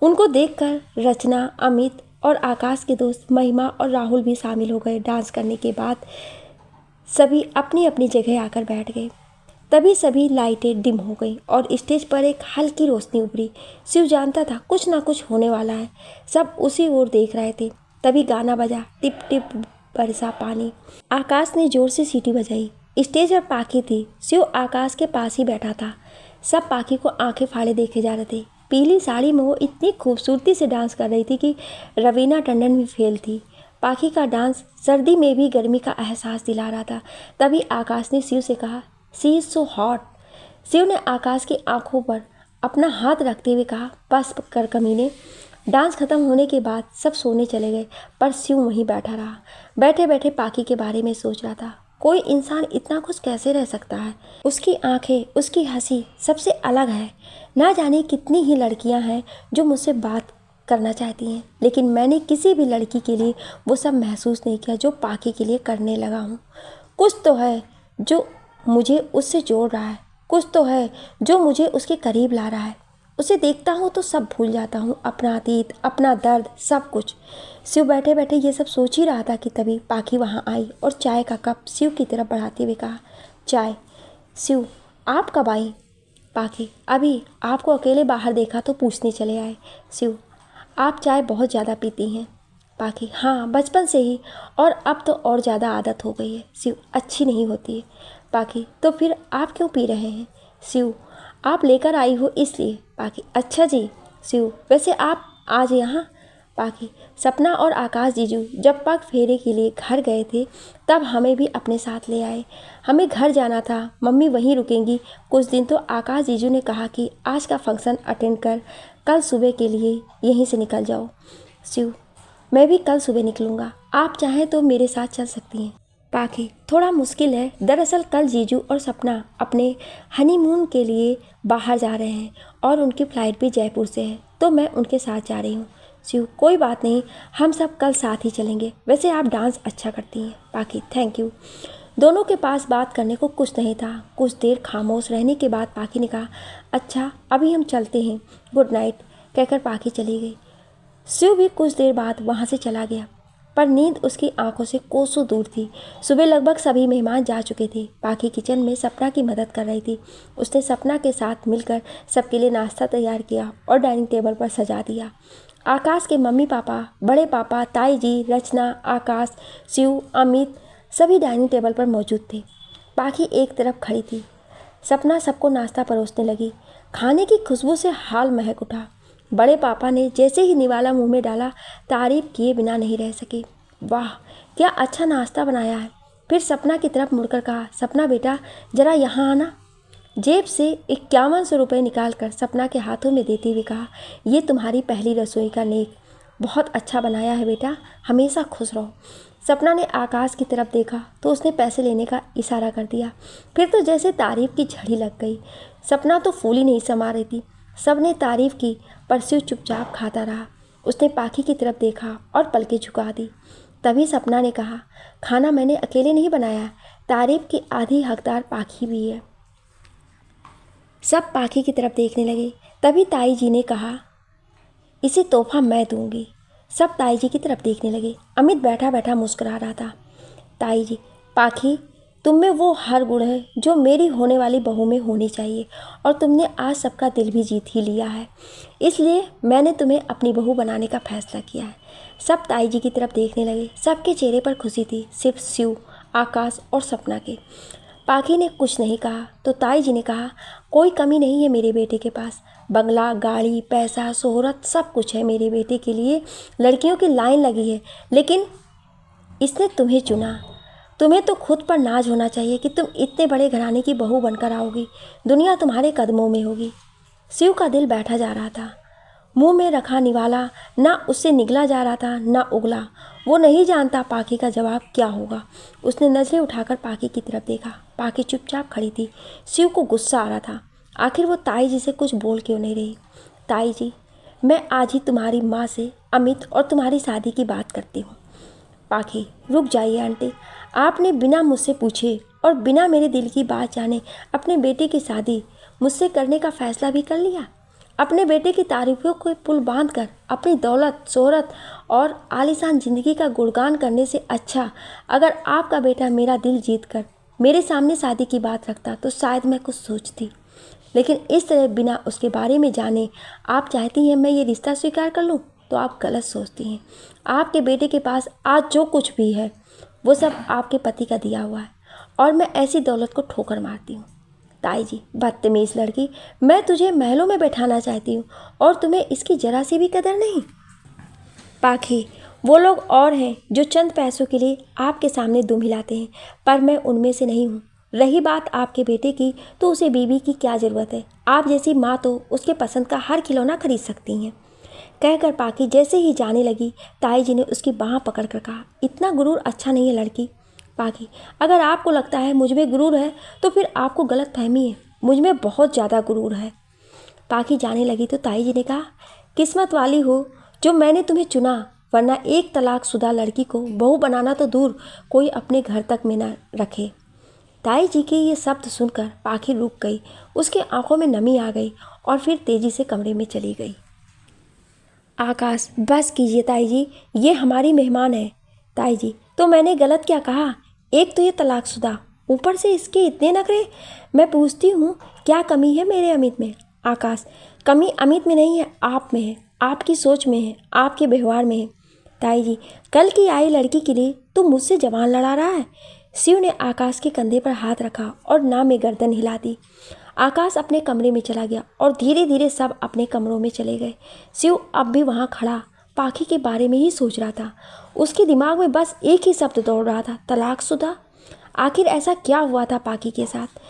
उनको देखकर रचना, अमित और आकाश के दोस्त महिमा और राहुल भी शामिल हो गए। डांस करने के बाद सभी अपनी अपनी जगह आकर बैठ गए। तभी सभी लाइटें डिम हो गईं और स्टेज पर एक हल्की रोशनी उभरी। शिव जानता था कुछ ना कुछ होने वाला है। सब उसी ओर देख रहे थे। तभी गाना बजा, टिप टिप बरसा पानी। आकाश ने जोर से सीटी बजाई। स्टेज पर पाखी थी। शिव आकाश के पास ही बैठा था। सब पाखी को आंखें फाड़े देखे जा रहे थे। पीली साड़ी में वो इतनी खूबसूरती से डांस कर रही थी कि रवीना टंडन भी फेल थी। पाखी का डांस सर्दी में भी गर्मी का एहसास दिला रहा था। तभी आकाश ने शिव से कहा, she is so hot. Shiv ने आकाश की आंखों पर अपना हाथ रखते हुए कहा, बस कर कमीने। डांस खत्म होने के बाद सब सोने चले गए, पर शिव वहीं बैठा रहा। बैठे बैठे पाखी के बारे में सोच रहा था। कोई इंसान इतना खुश कैसे रह सकता है। उसकी आंखें, उसकी हंसी सबसे अलग है। ना जाने कितनी ही लड़कियां हैं जो मुझसे बात करना चाहती हैं, लेकिन मैंने किसी भी लड़की के लिए वो सब महसूस नहीं किया जो पाखी के लिए करने लगा हूँ। कुछ तो है जो मुझे उससे जोड़ रहा है। कुछ तो है जो मुझे उसके करीब ला रहा है। उसे देखता हूँ तो सब भूल जाता हूँ, अपना अतीत, अपना दर्द, सब कुछ। शिव बैठे बैठे ये सब सोच ही रहा था कि तभी पाखी वहाँ आई और चाय का कप शिव की तरफ बढ़ाते हुए कहा, चाय। शिव, आप कब आई? पाखी, अभी आपको अकेले बाहर देखा तो पूछने चले आए। शिव, आप चाय बहुत ज़्यादा पीती हैं। पाखी, हाँ बचपन से ही, और अब तो और ज़्यादा आदत हो गई है। शिव, अच्छी नहीं होती है। पाखी, तो फिर आप क्यों पी रहे हैं? शिव, आप लेकर आई हो इसलिए। पाखी, अच्छा जी। शिव, वैसे आप आज यहाँ? पाखी, सपना और आकाश जीजू जब पग फेरे के लिए घर गए थे तब हमें भी अपने साथ ले आए। हमें घर जाना था, मम्मी वहीं रुकेंगी कुछ दिन, तो आकाश जीजू ने कहा कि आज का फंक्शन अटेंड कर कल सुबह के लिए यहीं से निकल जाओ। शिव, मैं भी कल सुबह निकलूँगा, आप चाहें तो मेरे साथ चल सकती हैं। पाखी, थोड़ा मुश्किल है। दरअसल कल जीजू और सपना अपने हनीमून के लिए बाहर जा रहे हैं और उनकी फ़्लाइट भी जयपुर से है, तो मैं उनके साथ जा रही हूँ। शिव, कोई बात नहीं, हम सब कल साथ ही चलेंगे। वैसे आप डांस अच्छा करती हैं। पाखी, थैंक यू। दोनों के पास बात करने को कुछ नहीं था। कुछ देर खामोश रहने के बाद पाखी ने कहा, अच्छा अभी हम चलते हैं, गुड नाइट कहकर पाखी चली गई। शिव भी कुछ देर बाद वहाँ से चला गया, पर नींद उसकी आंखों से कोसों दूर थी। सुबह लगभग सभी मेहमान जा चुके थे। पाखी किचन में सपना की मदद कर रही थी। उसने सपना के साथ मिलकर सबके लिए नाश्ता तैयार किया और डाइनिंग टेबल पर सजा दिया। आकाश के मम्मी पापा, बड़े पापा, ताई जी, रचना, आकाश, शिव, अमित सभी डाइनिंग टेबल पर मौजूद थे। पाखी एक तरफ खड़ी थी। सपना सबको नाश्ता परोसने लगी। खाने की खुशबू से हाल महक उठा। बड़े पापा ने जैसे ही निवाला मुंह में डाला, तारीफ किए बिना नहीं रह सके। वाह, क्या अच्छा नाश्ता बनाया है। फिर सपना की तरफ मुड़कर कहा, सपना बेटा जरा यहाँ आना। जेब से 5100 रुपये निकाल कर सपना के हाथों में देते हुए कहा, ये तुम्हारी पहली रसोई का नेक, बहुत अच्छा बनाया है बेटा, हमेशा खुश रहो। सपना ने आकाश की तरफ देखा तो उसने पैसे लेने का इशारा कर दिया। फिर तो जैसे तारीफ की झड़ी लग गई। सपना तो फूली नहीं समा रही थी। सब ने तारीफ की, पर शिव चुपचाप खाता रहा। उसने पाखी की तरफ देखा और पलकें झुका दी। तभी सपना ने कहा, खाना मैंने अकेले नहीं बनाया, तारीफ की आधी हकदार पाखी भी है। सब पाखी की तरफ देखने लगे। तभी ताई जी ने कहा, इसे तोहफा मैं दूंगी। सब ताई जी की तरफ देखने लगे। अमित बैठा बैठा मुस्कुरा रहा था। ताई जी, पाखी तुम में वो हर गुण है जो मेरी होने वाली बहू में होनी चाहिए, और तुमने आज सबका दिल भी जीत ही लिया है। इसलिए मैंने तुम्हें अपनी बहू बनाने का फैसला किया है। सब ताई जी की तरफ देखने लगे। सबके चेहरे पर खुशी थी, सिर्फ शिव, आकाश और सपना के। पाखी ने कुछ नहीं कहा तो ताई जी ने कहा, कोई कमी नहीं है मेरे बेटे के पास। बंगला, गाड़ी, पैसा, शोहरत सब कुछ है मेरे बेटे के लिए। लड़कियों की लाइन लगी है, लेकिन इसने तुम्हें चुना। तुम्हें तो खुद पर नाज होना चाहिए कि तुम इतने बड़े घराने की बहू बनकर आओगी। दुनिया तुम्हारे कदमों में होगी। शिव का दिल बैठा जा रहा था। मुंह में रखा निवाला ना उससे निगला जा रहा था, ना उगला। वो नहीं जानता पाखी का जवाब क्या होगा। उसने नजरें उठाकर पाखी की तरफ देखा। पाखी चुपचाप खड़ी थी। शिव को गुस्सा आ रहा था। आखिर वो ताई जी से कुछ बोल क्यों नहीं रही। ताई जी, मैं आज ही तुम्हारी माँ से अमित और तुम्हारी शादी की बात करती हूँ। पाखी, रुक जाइए आंटी। आपने बिना मुझसे पूछे और बिना मेरे दिल की बात जाने अपने बेटे की शादी मुझसे करने का फैसला भी कर लिया। अपने बेटे की तारीफों को पुल बांधकर अपनी दौलत, शोहरत और आलीशान जिंदगी का गुणगान करने से अच्छा अगर आपका बेटा मेरा दिल जीत कर मेरे सामने शादी की बात रखता तो शायद मैं कुछ सोचती। लेकिन इस तरह बिना उसके बारे में जाने आप चाहती हैं मैं ये रिश्ता स्वीकार कर लूँ, तो आप गलत सोचती हैं। आपके बेटे के पास आज जो कुछ भी है वो सब आपके पति का दिया हुआ है, और मैं ऐसी दौलत को ठोकर मारती हूँ। ताई जी, बदतमीज लड़की, मैं तुझे महलों में बैठाना चाहती हूँ और तुम्हें इसकी जरा सी भी कदर नहीं। पाखी, वो लोग और हैं जो चंद पैसों के लिए आपके सामने दुम हिलाते हैं, पर मैं उनमें से नहीं हूँ। रही बात आपके बेटे की, तो उसे बीवी की क्या ज़रूरत है। आप जैसी माँ तो उसके पसंद का हर खिलौना खरीद सकती हैं। कहकर पाखी जैसे ही जाने लगी, ताई जी ने उसकी बाँह पकड़ कर कहा, इतना गुरूर अच्छा नहीं है लड़की। पाखी, अगर आपको लगता है मुझ में गुरूर है तो फिर आपको गलत फहमी है। मुझ में बहुत ज़्यादा गुरूर है। पाखी जाने लगी तो ताई जी ने कहा, किस्मत वाली हो जो मैंने तुम्हें चुना, वरना एक तलाकशुदा लड़की को बहू बनाना तो दूर कोई अपने घर तक में न रखे। ताई जी के ये शब्द सुनकर पाखी रुक गई। उसके आंखों में नमी आ गई और फिर तेजी से कमरे में चली गई। आकाश, बस कीजिए ताई जी, ये हमारी मेहमान है। ताई जी, तो मैंने गलत क्या कहा। एक तो ये तलाकशुदा, ऊपर से इसके इतने नखरे। मैं पूछती हूँ, क्या कमी है मेरे अमित में। आकाश, कमी अमित में नहीं है, आप में है, आपकी सोच में है, आपके व्यवहार में है। ताई जी, कल की आई लड़की के लिए तू मुझसे जबान लड़ा रहा है। शिव ने आकाश के कंधे पर हाथ रखा और ना में गर्दन हिला दी। आकाश अपने कमरे में चला गया और धीरे धीरे सब अपने कमरों में चले गए। शिव अब भी वहाँ खड़ा पाखी के बारे में ही सोच रहा था। उसके दिमाग में बस एक ही शब्द दौड़ रहा था, तलाकशुदा। आखिर ऐसा क्या हुआ था पाखी के साथ।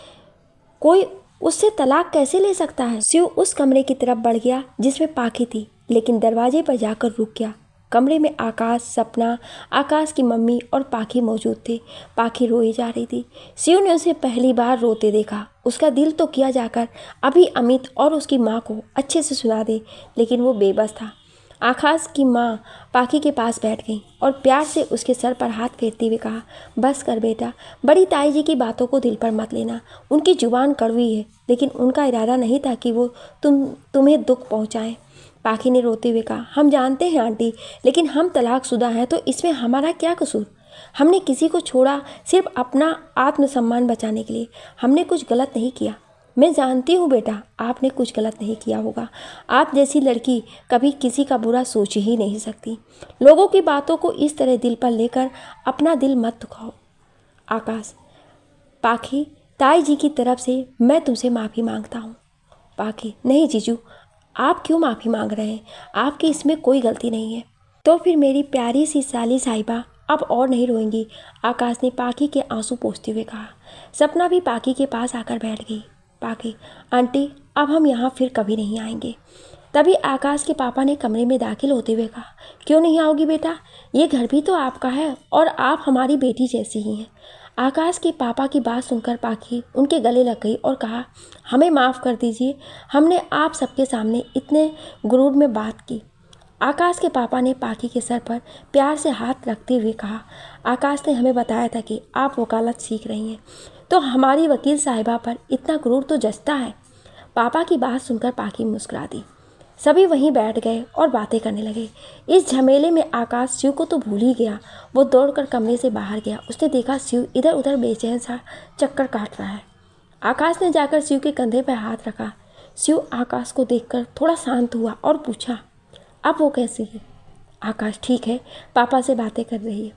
कोई उससे तलाक कैसे ले सकता है। शिव उस कमरे की तरफ बढ़ गया जिसमें पाखी थी, लेकिन दरवाजे पर जाकर रुक गया। कमरे में आकाश, सपना, आकाश की मम्मी और पाखी मौजूद थे। पाखी रोई जा रही थी। शिव ने उसे पहली बार रोते देखा। उसका दिल तो किया जाकर अभी अमित और उसकी माँ को अच्छे से सुना दे, लेकिन वो बेबस था। आकाश की माँ पाखी के पास बैठ गई और प्यार से उसके सर पर हाथ फेरते हुए कहा, बस कर बेटा, बड़ी ताई जी की बातों को दिल पर मत लेना। उनकी जुबान कड़वी है, लेकिन उनका इरादा नहीं था कि वो तुम्हें दुख पहुँचाएं। पाखी ने रोते हुए कहा, हम जानते हैं आंटी, लेकिन हम तलाकशुदा हैं तो इसमें हमारा क्या कसूर। हमने किसी को छोड़ा सिर्फ अपना आत्मसम्मान बचाने के लिए। हमने कुछ गलत नहीं किया। मैं जानती हूँ बेटा, आपने कुछ गलत नहीं किया होगा। आप जैसी लड़की कभी किसी का बुरा सोच ही नहीं सकती। लोगों की बातों को इस तरह दिल पर लेकर अपना दिल मत दुखाओ। आकाश, पाखी, ताई जी की तरफ से मैं तुमसे माफ़ी मांगता हूँ। पाखी, नहीं जीजू, आप क्यों माफ़ी मांग रहे हैं। आपकी इसमें कोई गलती नहीं है। तो फिर मेरी प्यारी सी साली साहिबा अब और नहीं रोएंगी, आकाश ने पाखी के आंसू पोंछते हुए कहा। सपना भी पाखी के पास आकर बैठ गई। पाखी, आंटी, अब हम यहाँ फिर कभी नहीं आएंगे। तभी आकाश के पापा ने कमरे में दाखिल होते हुए कहा, क्यों नहीं आओगी बेटा, ये घर भी तो आपका है और आप हमारी बेटी जैसी ही हैं। आकाश के पापा की बात सुनकर पाखी उनके गले लग गई और कहा, हमें माफ़ कर दीजिए, हमने आप सबके सामने इतने गुरूर में बात की। आकाश के पापा ने पाखी के सर पर प्यार से हाथ रखते हुए कहा, आकाश ने हमें बताया था कि आप वकालत सीख रही हैं, तो हमारी वकील साहिबा पर इतना गुरूर तो जचता है। पापा की बात सुनकर पाखी मुस्कुरा दी। सभी वहीं बैठ गए और बातें करने लगे। इस झमेले में आकाश शिव को तो भूल ही गया। वो दौड़कर कमरे से बाहर गया। उसने देखा शिव इधर उधर बेचैन सा चक्कर काट रहा है। आकाश ने जाकर शिव के कंधे पर हाथ रखा। शिव आकाश को देखकर थोड़ा शांत हुआ और पूछा, अब वो कैसी है? आकाश ठीक है, पापा से बातें कर रही है।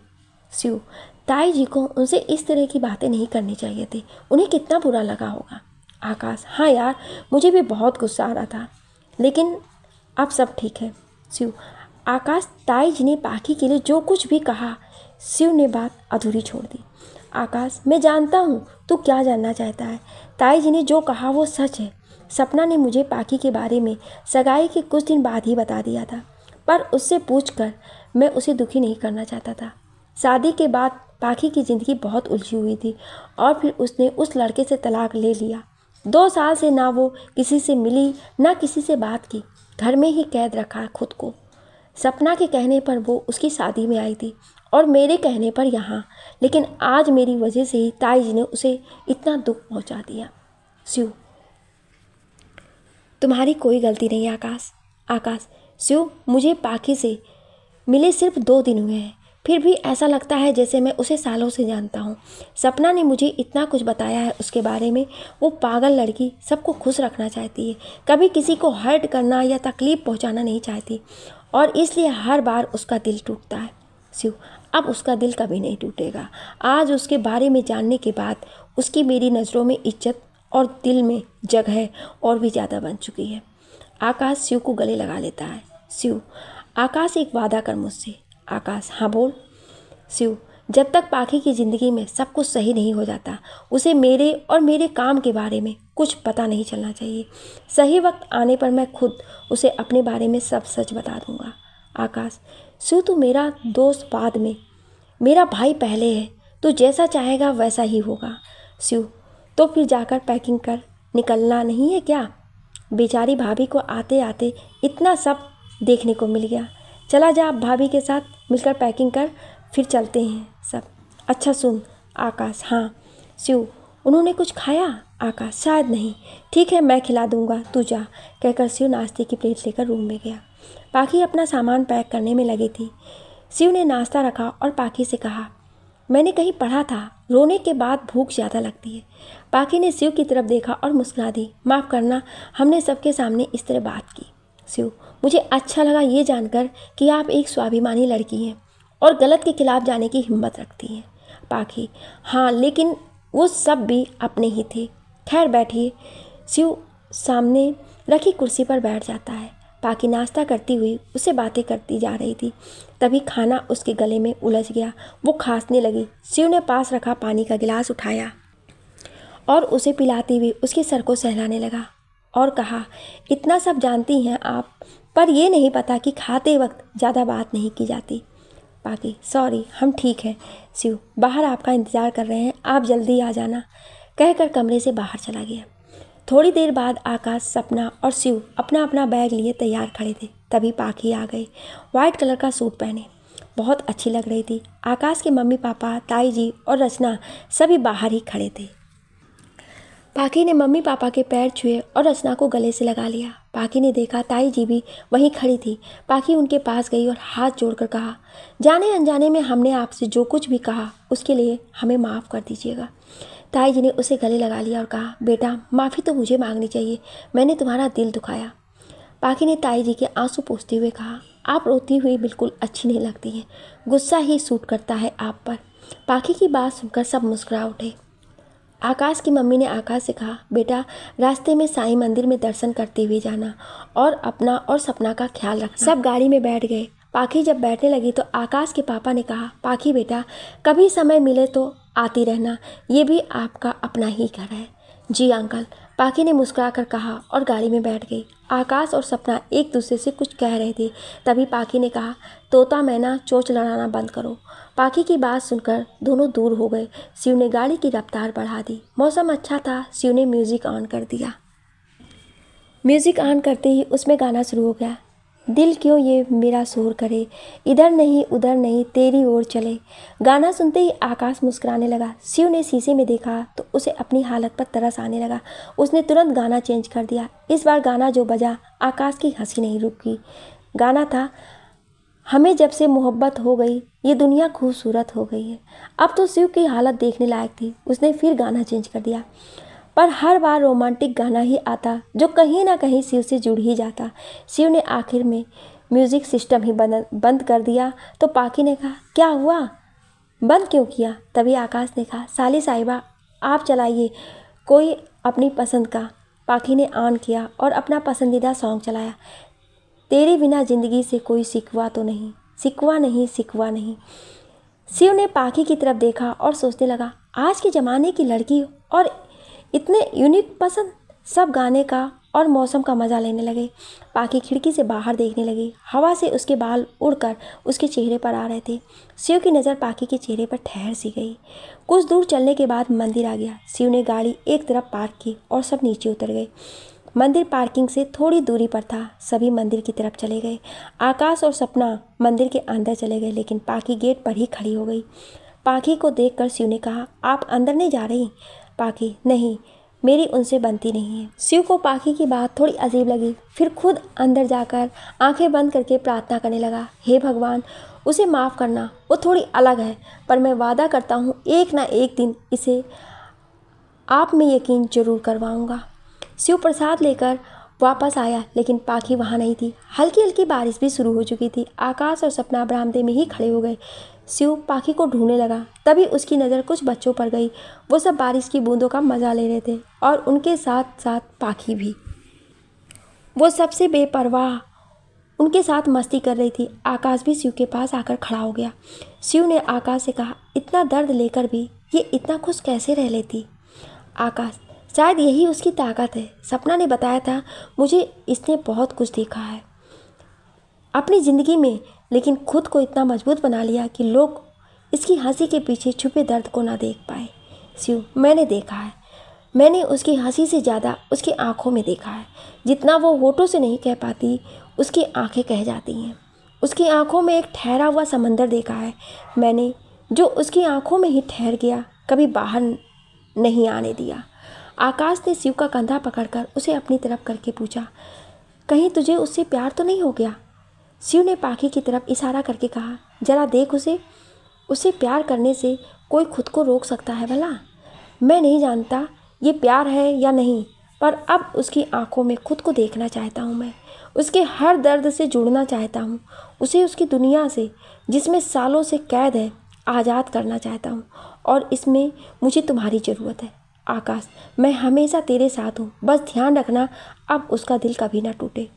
शिव, ताई जी को उनसे इस तरह की बातें नहीं करनी चाहिए थी, उन्हें कितना बुरा लगा होगा। आकाश, हाँ यार, मुझे भी बहुत गुस्सा आ रहा था, लेकिन अब सब ठीक है। शिव, आकाश, ताई जी ने पाखी के लिए जो कुछ भी कहा। शिव ने बात अधूरी छोड़ दी। आकाश, मैं जानता हूँ तू क्या जानना चाहता है। ताई जी ने जो कहा वो सच है। सपना ने मुझे पाखी के बारे में सगाई के कुछ दिन बाद ही बता दिया था, पर उससे पूछकर मैं उसे दुखी नहीं करना चाहता था। शादी के बाद पाखी की ज़िंदगी बहुत उलझी हुई थी और फिर उसने उस लड़के से तलाक ले लिया। 2 साल से ना वो किसी से मिली ना किसी से बात की, घर में ही कैद रखा खुद को। सपना के कहने पर वो उसकी शादी में आई थी और मेरे कहने पर यहाँ, लेकिन आज मेरी वजह से ही ताई जी ने उसे इतना दुख पहुँचा दिया। शिव, तुम्हारी कोई गलती नहीं आकाश। आकाश, शिव, मुझे पाखी से मिले सिर्फ 2 दिन हुए हैं, फिर भी ऐसा लगता है जैसे मैं उसे सालों से जानता हूँ। सपना ने मुझे इतना कुछ बताया है उसके बारे में। वो पागल लड़की सबको खुश रखना चाहती है, कभी किसी को हर्ट करना या तकलीफ़ पहुँचाना नहीं चाहती, और इसलिए हर बार उसका दिल टूटता है। शिव, अब उसका दिल कभी नहीं टूटेगा। आज उसके बारे में जानने के बाद उसकी मेरी नज़रों में इज्जत और दिल में जगह और भी ज़्यादा बन चुकी है। आकाश शिव को गले लगा लेता है। शिव, आकाश, एक वादा कर मुझसे। आकाश, हाँ बोल। शिव, जब तक पाखी की ज़िंदगी में सब कुछ सही नहीं हो जाता, उसे मेरे और मेरे काम के बारे में कुछ पता नहीं चलना चाहिए। सही वक्त आने पर मैं खुद उसे अपने बारे में सब सच बता दूंगा। आकाश, शिव, तू मेरा दोस्त बाद में, मेरा भाई पहले है। तू जैसा चाहेगा वैसा ही होगा। शिव, तो फिर जाकर पैकिंग कर, निकलना नहीं है क्या? बेचारी भाभी को आते आते इतना सब देखने को मिल गया। चला जा, भाभी के साथ मिलकर पैकिंग कर, फिर चलते हैं सब। अच्छा सुन। आकाश, हाँ। शिव, उन्होंने कुछ खाया? आकाश, शायद नहीं। ठीक है, मैं खिला दूंगा, तू जा, कहकर शिव नाश्ते की प्लेट लेकर रूम में गया। पाखी अपना सामान पैक करने में लगी थी। शिव ने नाश्ता रखा और पाखी से कहा, मैंने कहीं पढ़ा था रोने के बाद भूख ज़्यादा लगती है। पाखी ने शिव की तरफ देखा और मुस्कुरा दी। माफ़ करना, हमने सबके सामने इस तरह बात की। शिव, मुझे अच्छा लगा ये जानकर कि आप एक स्वाभिमानी लड़की हैं और गलत के खिलाफ जाने की हिम्मत रखती हैं। पाखी, हाँ, लेकिन वो सब भी अपने ही थे। खैर बैठिए। शिव सामने रखी कुर्सी पर बैठ जाता है। पाखी नाश्ता करती हुई उससे बातें करती जा रही थी। तभी खाना उसके गले में उलझ गया। वो खांसने लगी। शिव ने पास रखा पानी का गिलास उठाया और उसे पिलाते हुए उसके सर को सहलाने लगा और कहा, इतना सब जानती हैं आप, पर ये नहीं पता कि खाते वक्त ज़्यादा बात नहीं की जाती। पाखी, सॉरी, हम ठीक हैं। शिव, बाहर आपका इंतज़ार कर रहे हैं, आप जल्दी आ जाना, कहकर कमरे से बाहर चला गया। थोड़ी देर बाद आकाश, सपना और शिव अपना अपना बैग लिए तैयार खड़े थे। तभी पाखी आ गई, वाइट कलर का सूट पहने, बहुत अच्छी लग रही थी। आकाश के मम्मी पापा, ताई जी और रचना सभी बाहर ही खड़े थे। पाखी ने मम्मी पापा के पैर छुए और रचना को गले से लगा लिया। पाखी ने देखा ताई जी भी वहीं खड़ी थी। पाखी उनके पास गई और हाथ जोड़कर कहा, जाने अनजाने में हमने आपसे जो कुछ भी कहा उसके लिए हमें माफ़ कर दीजिएगा। ताई जी ने उसे गले लगा लिया और कहा, बेटा, माफ़ी तो मुझे मांगनी चाहिए, मैंने तुम्हारा दिल दुखाया। पाखी ने ताई जी के आंसू पोंछते हुए कहा, आप रोती हुई बिल्कुल अच्छी नहीं लगती हैं, गुस्सा ही सूट करता है आप पर। पाखी की बात सुनकर सब मुस्कुरा उठे। आकाश की मम्मी ने आकाश से कहा, बेटा, रास्ते में साईं मंदिर में दर्शन करते हुए जाना और अपना और सपना का ख्याल रखना। सब गाड़ी में बैठ गए। पाखी जब बैठने लगी तो आकाश के पापा ने कहा, पाखी बेटा, कभी समय मिले तो आती रहना, ये भी आपका अपना ही घर है। जी अंकल, पाखी ने मुस्कुराकर कहा और गाड़ी में बैठ गई। आकाश और सपना एक दूसरे से कुछ कह रहे थे। तभी पाखी ने कहा, तोता मैना, चोंच लड़ाना बंद करो। पाखी की बात सुनकर दोनों दूर हो गए। शिव ने गाड़ी की रफ्तार बढ़ा दी। मौसम अच्छा था। शिव ने म्यूज़िक ऑन कर दिया। म्यूज़िक ऑन करते ही उसमें गाना शुरू हो गया। दिल क्यों ये मेरा शोर करे, इधर नहीं उधर नहीं तेरी ओर चले। गाना सुनते ही आकाश मुस्कुराने लगा। शिव ने शीशे में देखा तो उसे अपनी हालत पर तरस आने लगा। उसने तुरंत गाना चेंज कर दिया। इस बार गाना जो बजा आकाश की हंसी नहीं रुकी। गाना था, हमें जब से मोहब्बत हो गई ये दुनिया खूबसूरत हो गई है। अब तो शिव की हालत देखने लायक थी। उसने फिर गाना चेंज कर दिया, पर हर बार रोमांटिक गाना ही आता जो कहीं ना कहीं शिव से जुड़ ही जाता। शिव ने आखिर में म्यूज़िक सिस्टम ही बंद कर दिया तो पाखी ने कहा, क्या हुआ, बंद क्यों किया? तभी आकाश ने कहा, साली साहिबा आप चलाइए कोई अपनी पसंद का। पाखी ने ऑन किया और अपना पसंदीदा सॉन्ग चलाया, तेरे बिना ज़िंदगी से कोई सिकवा तो नहीं, सिकवा नहीं, सिकवा नहीं। शिव ने पाखी की तरफ देखा और सोचने लगा, आज के ज़माने की लड़की और इतने यूनिक पसंद। सब गाने का और मौसम का मज़ा लेने लगे। पाखी खिड़की से बाहर देखने लगी। हवा से उसके बाल उड़कर उसके चेहरे पर आ रहे थे। शिव की नज़र पाखी के चेहरे पर ठहर सी गई। कुछ दूर चलने के बाद मंदिर आ गया। शिव ने गाड़ी एक तरफ पार्क की और सब नीचे उतर गए। मंदिर पार्किंग से थोड़ी दूरी पर था। सभी मंदिर की तरफ चले गए। आकाश और सपना मंदिर के अंदर चले गए, लेकिन पाखी गेट पर ही खड़ी हो गई। पाखी को देखकर शिव ने कहा, आप अंदर नहीं जा रही? पाखी, नहीं, मेरी उनसे बनती नहीं है। शिव को पाखी की बात थोड़ी अजीब लगी। फिर खुद अंदर जाकर आंखें बंद करके प्रार्थना करने लगा, हे भगवान, उसे माफ़ करना, वो थोड़ी अलग है, पर मैं वादा करता हूँ एक ना एक दिन इसे आप में यकीन जरूर करवाऊँगा। शिव प्रसाद लेकर वापस आया, लेकिन पाखी वहाँ नहीं थी। हल्की हल्की बारिश भी शुरू हो चुकी थी। आकाश और सपना बरामदे में ही खड़े हो गए। शिव पाखी को ढूंढने लगा। तभी उसकी नज़र कुछ बच्चों पर गई। वो सब बारिश की बूंदों का मज़ा ले रहे थे और उनके साथ साथ पाखी भी। वो सबसे बेपरवाह उनके साथ मस्ती कर रही थी। आकाश भी शिव के पास आकर खड़ा हो गया। शिव ने आकाश से कहा, इतना दर्द लेकर भी ये इतना खुश कैसे रह लेती? आकाश, शायद यही उसकी ताकत है। सपना ने बताया था मुझे, इसने बहुत कुछ देखा है अपनी ज़िंदगी में, लेकिन खुद को इतना मजबूत बना लिया कि लोग इसकी हंसी के पीछे छुपे दर्द को ना देख पाए। शिव, मैंने देखा है। मैंने उसकी हंसी से ज़्यादा उसकी आंखों में देखा है। जितना वो होठों से नहीं कह पाती, उसकी आंखें कह जाती हैं। उसकी आंखों में एक ठहरा हुआ समंदर देखा है मैंने, जो उसकी आंखों में ही ठहर गया, कभी बाहर नहीं आने दिया। आकाश ने शिव का कंधा पकड़कर उसे अपनी तरफ करके पूछा, कहीं तुझे उससे प्यार तो नहीं हो गया? शिव ने पाखी की तरफ इशारा करके कहा, जरा देख उसे प्यार करने से कोई खुद को रोक सकता है भला? मैं नहीं जानता ये प्यार है या नहीं, पर अब उसकी आंखों में खुद को देखना चाहता हूँ। मैं उसके हर दर्द से जुड़ना चाहता हूँ। उसे उसकी दुनिया से, जिसमें सालों से कैद है, आज़ाद करना चाहता हूँ, और इसमें मुझे तुम्हारी ज़रूरत है। आकाश, मैं हमेशा तेरे साथ हूँ, बस ध्यान रखना अब उसका दिल कभी ना टूटे।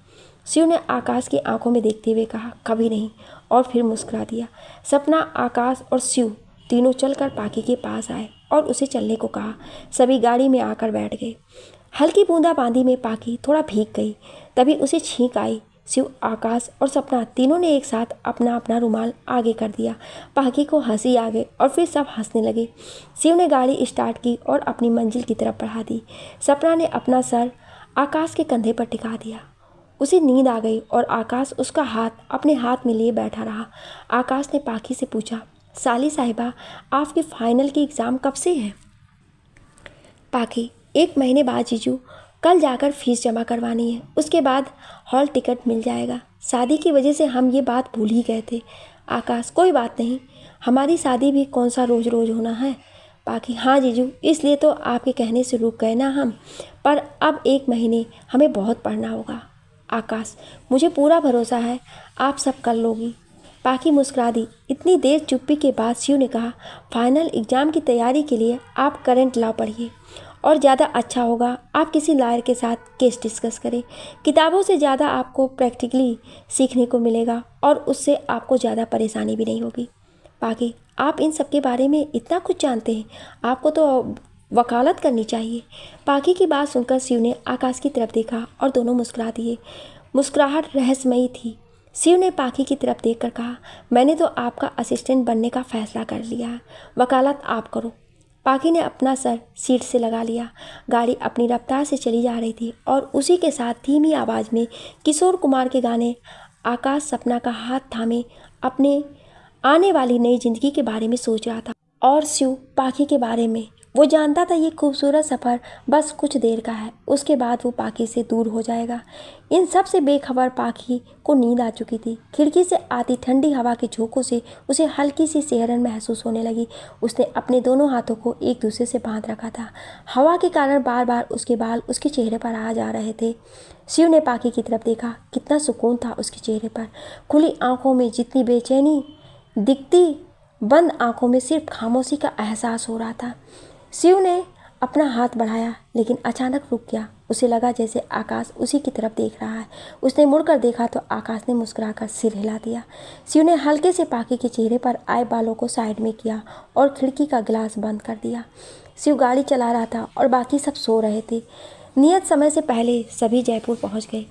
शिव ने आकाश की आंखों में देखते हुए कहा, कभी नहीं, और फिर मुस्कुरा दिया। सपना, आकाश और शिव तीनों चलकर पाखी के पास आए और उसे चलने को कहा। सभी गाड़ी में आकर बैठ गए। हल्की बूंदाबांदी में पाखी थोड़ा भीग गई। तभी उसे छींक आई। शिव, आकाश और सपना तीनों ने एक साथ अपना अपना रुमाल आगे कर दिया। पाखी को हंसी आ गई और फिर सब हंसने लगे। शिव ने गाड़ी स्टार्ट की और अपनी मंजिल की तरफ बढ़ा दी। सपना ने अपना सर आकाश के कंधे पर टिका दिया। उसे नींद आ गई और आकाश उसका हाथ अपने हाथ में लिए बैठा रहा। आकाश ने पाखी से पूछा, साली साहिबा, आपके फाइनल की एग्ज़ाम कब से है? पाखी, 1 महीने बाद जीजू, कल जाकर फीस जमा करवानी है, उसके बाद हॉल टिकट मिल जाएगा। शादी की वजह से हम ये बात भूल ही गए थे। आकाश, कोई बात नहीं, हमारी शादी भी कौन सा रोज़ रोज़ होना है। पाखी, हाँ जीजू, इसलिए तो आपके कहने से रुक गए ना हम, पर अब 1 महीने हमें बहुत पढ़ना होगा। आकाश, मुझे पूरा भरोसा है आप सब कर लोगी। पाखी मुस्कुरा दी। इतनी देर चुप्पी के बाद शिव ने कहा, फाइनल एग्ज़ाम की तैयारी के लिए आप करंट लॉ पढ़िए, और ज़्यादा अच्छा होगा आप किसी लॉयर के साथ केस डिस्कस करें। किताबों से ज़्यादा आपको प्रैक्टिकली सीखने को मिलेगा और उससे आपको ज़्यादा परेशानी भी नहीं होगी। पाखी, आप इन सब के बारे में इतना कुछ जानते हैं, आपको तो वकालत करनी चाहिए। पाखी की बात सुनकर शिव ने आकाश की तरफ देखा और दोनों मुस्कुरा दिए। मुस्कुराहट रहस्यमयी थी। शिव ने पाखी की तरफ देखकर कहा, मैंने तो आपका असिस्टेंट बनने का फैसला कर लिया है, वकालत आप करो। पाखी ने अपना सर सीट से लगा लिया। गाड़ी अपनी रफ्तार से चली जा रही थी और उसी के साथ धीमी आवाज़ में किशोर कुमार के गाने। आकाश सपना का हाथ थामे अपने आने वाली नई जिंदगी के बारे में सोच रहा था और शिव पाखी के बारे में वो जानता था ये खूबसूरत सफ़र बस कुछ देर का है, उसके बाद वो पाखी से दूर हो जाएगा। इन सब से बेखबर पाखी को नींद आ चुकी थी। खिड़की से आती ठंडी हवा के झोंकों से उसे हल्की सी सिहरन महसूस होने लगी। उसने अपने दोनों हाथों को एक दूसरे से बांध रखा था। हवा के कारण बार बार उसके बाल उसके चेहरे पर आ जा रहे थे। शिव ने पाखी की तरफ देखा। कितना सुकून था उसके चेहरे पर। खुली आंखों में जितनी बेचैनी दिखती, बंद आंखों में सिर्फ खामोशी का एहसास हो रहा था। शिव ने अपना हाथ बढ़ाया, लेकिन अचानक रुक गया। उसे लगा जैसे आकाश उसी की तरफ देख रहा है। उसने मुड़कर देखा तो आकाश ने मुस्कुराकर सिर हिला दिया। शिव ने हल्के से पाखी के चेहरे पर आए बालों को साइड में किया और खिड़की का गिलास बंद कर दिया। शिव गाड़ी चला रहा था और बाकी सब सो रहे थे। नियत समय से पहले सभी जयपुर पहुंच गए।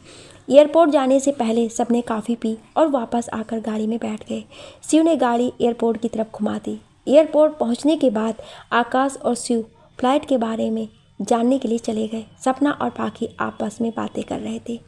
एयरपोर्ट जाने से पहले सबने कॉफ़ी पी और वापस आकर गाड़ी में बैठ गए। शिव ने गाड़ी एयरपोर्ट की तरफ घुमा दी। एयरपोर्ट पहुंचने के बाद आकाश और शिव फ्लाइट के बारे में जानने के लिए चले गए। सपना और पाखी आपस में बातें कर रहे थे।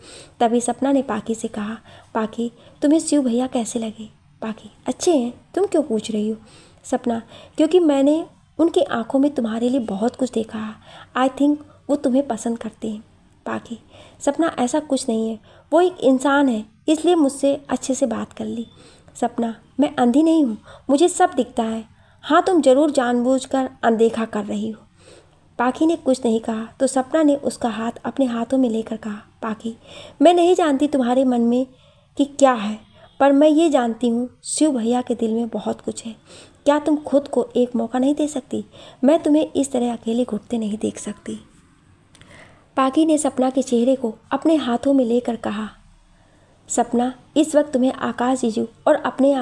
तभी सपना ने पाखी से कहा, पाखी तुम्हें शिव भैया कैसे लगे? पाखी, अच्छे हैं। तुम क्यों पूछ रही हो? सपना, क्योंकि मैंने उनकी आंखों में तुम्हारे लिए बहुत कुछ देखा है। आई थिंक वो तुम्हें पसंद करते हैं। पाखी, सपना ऐसा कुछ नहीं है, वो एक इंसान है, इसलिए मुझसे अच्छे से बात कर ली। सपना, मैं अंधी नहीं हूँ, मुझे सब दिखता है। हाँ, तुम जरूर जानबूझकर अनदेखा कर रही हो। पाखी ने कुछ नहीं कहा तो सपना ने उसका हाथ अपने हाथों में लेकर कहा, पाखी, मैं नहीं जानती तुम्हारे मन में कि क्या है, पर मैं ये जानती हूँ शिव भैया के दिल में बहुत कुछ है। क्या तुम खुद को एक मौका नहीं दे सकती? मैं तुम्हें इस तरह अकेले घुटते नहीं देख सकती। पाखी ने सपना के चेहरे को अपने हाथों में लेकर कहा, सपना, इस वक्त तुम्हें आकाश जीजू और अपने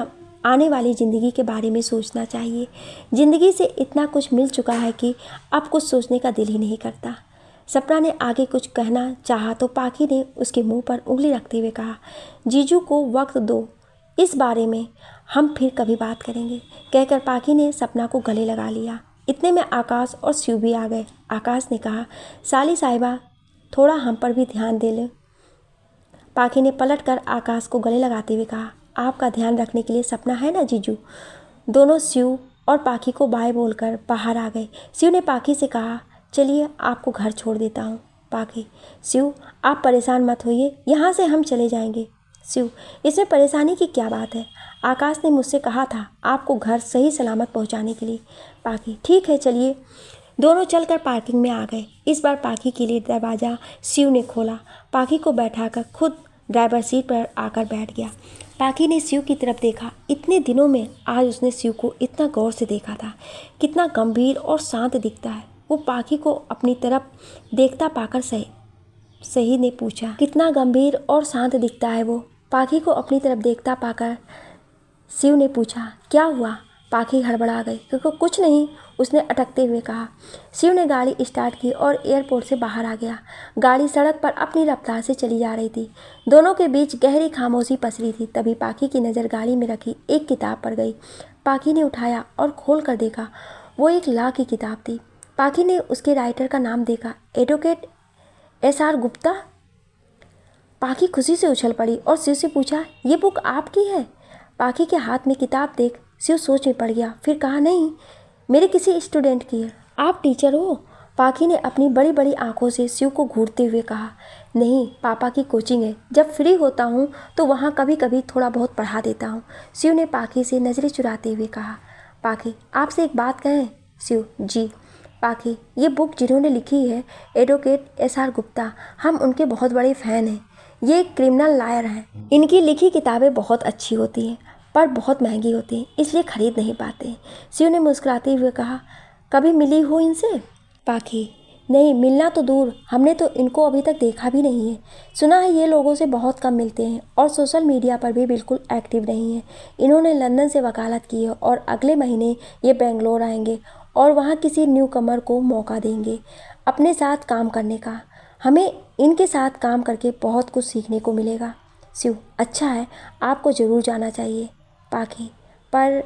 आने वाली ज़िंदगी के बारे में सोचना चाहिए। ज़िंदगी से इतना कुछ मिल चुका है कि अब कुछ सोचने का दिल ही नहीं करता। सपना ने आगे कुछ कहना चाहा तो पाखी ने उसके मुंह पर उंगली रखते हुए कहा, जीजू को वक्त दो, इस बारे में हम फिर कभी बात करेंगे। कहकर पाखी ने सपना को गले लगा लिया। इतने में आकाश और शिव भी आ गए। आकाश ने कहा, साली साहिबा, थोड़ा हम पर भी ध्यान दे ले। पाखी ने पलट कर आकाश को गले लगाते हुए कहा, आपका ध्यान रखने के लिए सपना है ना जीजू। दोनों शिव और पाखी को बाय बोलकर बाहर आ गए। शिव ने पाखी से कहा, चलिए आपको घर छोड़ देता हूँ। पाखी, शिव आप परेशान मत होइए, यहाँ से हम चले जाएंगे। शिव, इसमें परेशानी की क्या बात है? आकाश ने मुझसे कहा था आपको घर सही सलामत पहुँचाने के लिए। पाखी, ठीक है चलिए। दोनों चलकर पार्किंग में आ गए। इस बार पाखी के लिए दरवाज़ा शिव ने खोला। पाखी को बैठाकर खुद ड्राइवर सीट पर आकर बैठ गया। पाखी ने शिव की तरफ देखा। इतने दिनों में आज उसने शिव को इतना गौर से देखा था। कितना गंभीर और शांत दिखता है। वो पाखी को अपनी तरफ देखता पाकर सही ने पूछा, कितना गंभीर और शांत दिखता है वो? पाखी को अपनी तरफ देखता पाकर शिव ने पूछा, क्या हुआ? पाखी हड़बड़ा गई। क्योंकि कुछ नहीं, उसने अटकते हुए कहा। शिव ने गाड़ी स्टार्ट की और एयरपोर्ट से बाहर आ गया। गाड़ी सड़क पर अपनी रफ्तार से चली जा रही थी। दोनों के बीच गहरी खामोशी पसरी थी। तभी पाखी की नज़र गाड़ी में रखी एक किताब पर गई। पाखी ने उठाया और खोल कर देखा। वो एक लॉ की किताब थी। पाखी ने उसके राइटर का नाम देखा, एडवोकेट SR गुप्ता। पाखी खुशी से उछल पड़ी और शिव से पूछा, ये बुक आपकी है? पाखी के हाथ में किताब देख शिव सोच में पड़ गया। फिर कहा, नहीं, मेरे किसी स्टूडेंट की है। आप टीचर हो? पाखी ने अपनी बड़ी बड़ी आंखों से शिव को घूरते हुए कहा, नहीं, पापा की कोचिंग है। जब फ्री होता हूँ तो वहाँ कभी कभी थोड़ा बहुत पढ़ा देता हूँ। शिव ने पाखी से नज़रें चुराते हुए कहा। पाखी, आपसे एक बात कहें? शिव, जी। पाखी, ये बुक जिन्होंने लिखी है, एडवोकेट SR गुप्ता, हम उनके बहुत बड़े फ़ैन हैं। ये एक क्रिमिनल लॉयर हैं। इनकी लिखी किताबें बहुत अच्छी होती हैं पर बहुत महंगी होती हैं, इसलिए खरीद नहीं पाते। शिव ने मुस्कुराते हुए कहा, कभी मिली हो इनसे? पाखी, नहीं, मिलना तो दूर, हमने तो इनको अभी तक देखा भी नहीं है। सुना है ये लोगों से बहुत कम मिलते हैं और सोशल मीडिया पर भी बिल्कुल एक्टिव नहीं है। इन्होंने लंदन से वकालत की है और अगले महीने ये बेंगलोर आएंगे और वहाँ किसी न्यूकमर को मौका देंगे अपने साथ काम करने का। हमें इनके साथ काम करके बहुत कुछ सीखने को मिलेगा। शिव, अच्छा है, आपको ज़रूर जाना चाहिए। पाखी, पर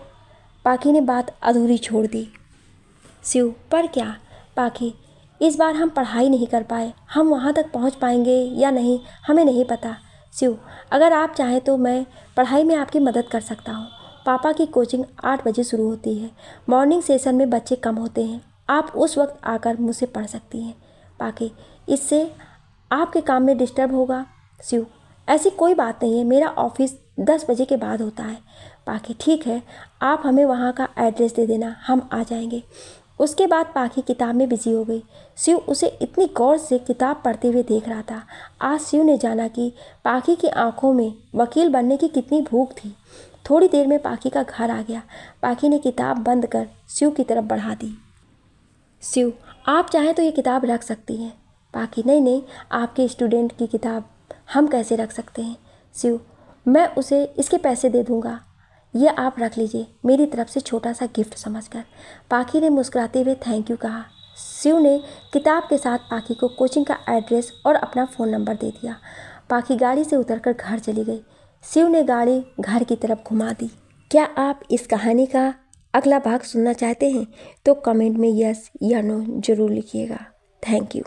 पाखी ने बात अधूरी छोड़ दी। शिव, पर क्या? पाखी, इस बार हम पढ़ाई नहीं कर पाए। हम वहाँ तक पहुँच पाएंगे या नहीं हमें नहीं पता। शिव, अगर आप चाहें तो मैं पढ़ाई में आपकी मदद कर सकता हूँ। पापा की कोचिंग 8 बजे शुरू होती है। मॉर्निंग सेशन में बच्चे कम होते हैं। आप उस वक्त आकर मुझसे पढ़ सकती हैं। पाखी, इससे आपके काम में डिस्टर्ब होगा। शिव, ऐसी कोई बात नहीं है, मेरा ऑफिस 10 बजे के बाद होता है। पाखी, ठीक है, आप हमें वहाँ का एड्रेस दे देना, हम आ जाएंगे। उसके बाद पाखी किताब में बिजी हो गई। शिव उसे इतनी गौर से किताब पढ़ते हुए देख रहा था। आज शिव ने जाना कि पाखी की आंखों में वकील बनने की कितनी भूख थी। थोड़ी देर में पाखी का घर आ गया। पाखी ने किताब बंद कर शिव की तरफ बढ़ा दी। शिव, आप चाहें तो ये किताब रख सकती हैं। पाखी, नहीं नहीं, आपके स्टूडेंट की किताब हम कैसे रख सकते हैं। शिव, मैं उसे इसके पैसे दे दूँगा, ये आप रख लीजिए, मेरी तरफ से छोटा सा गिफ्ट समझकर। पाखी ने मुस्कुराते हुए थैंक यू कहा। शिव ने किताब के साथ पाखी को कोचिंग का एड्रेस और अपना फ़ोन नंबर दे दिया। पाखी गाड़ी से उतरकर घर चली गई। शिव ने गाड़ी घर की तरफ घुमा दी। क्या आप इस कहानी का अगला भाग सुनना चाहते हैं तो कमेंट में यस या नो ज़रूर लिखिएगा। Thank you.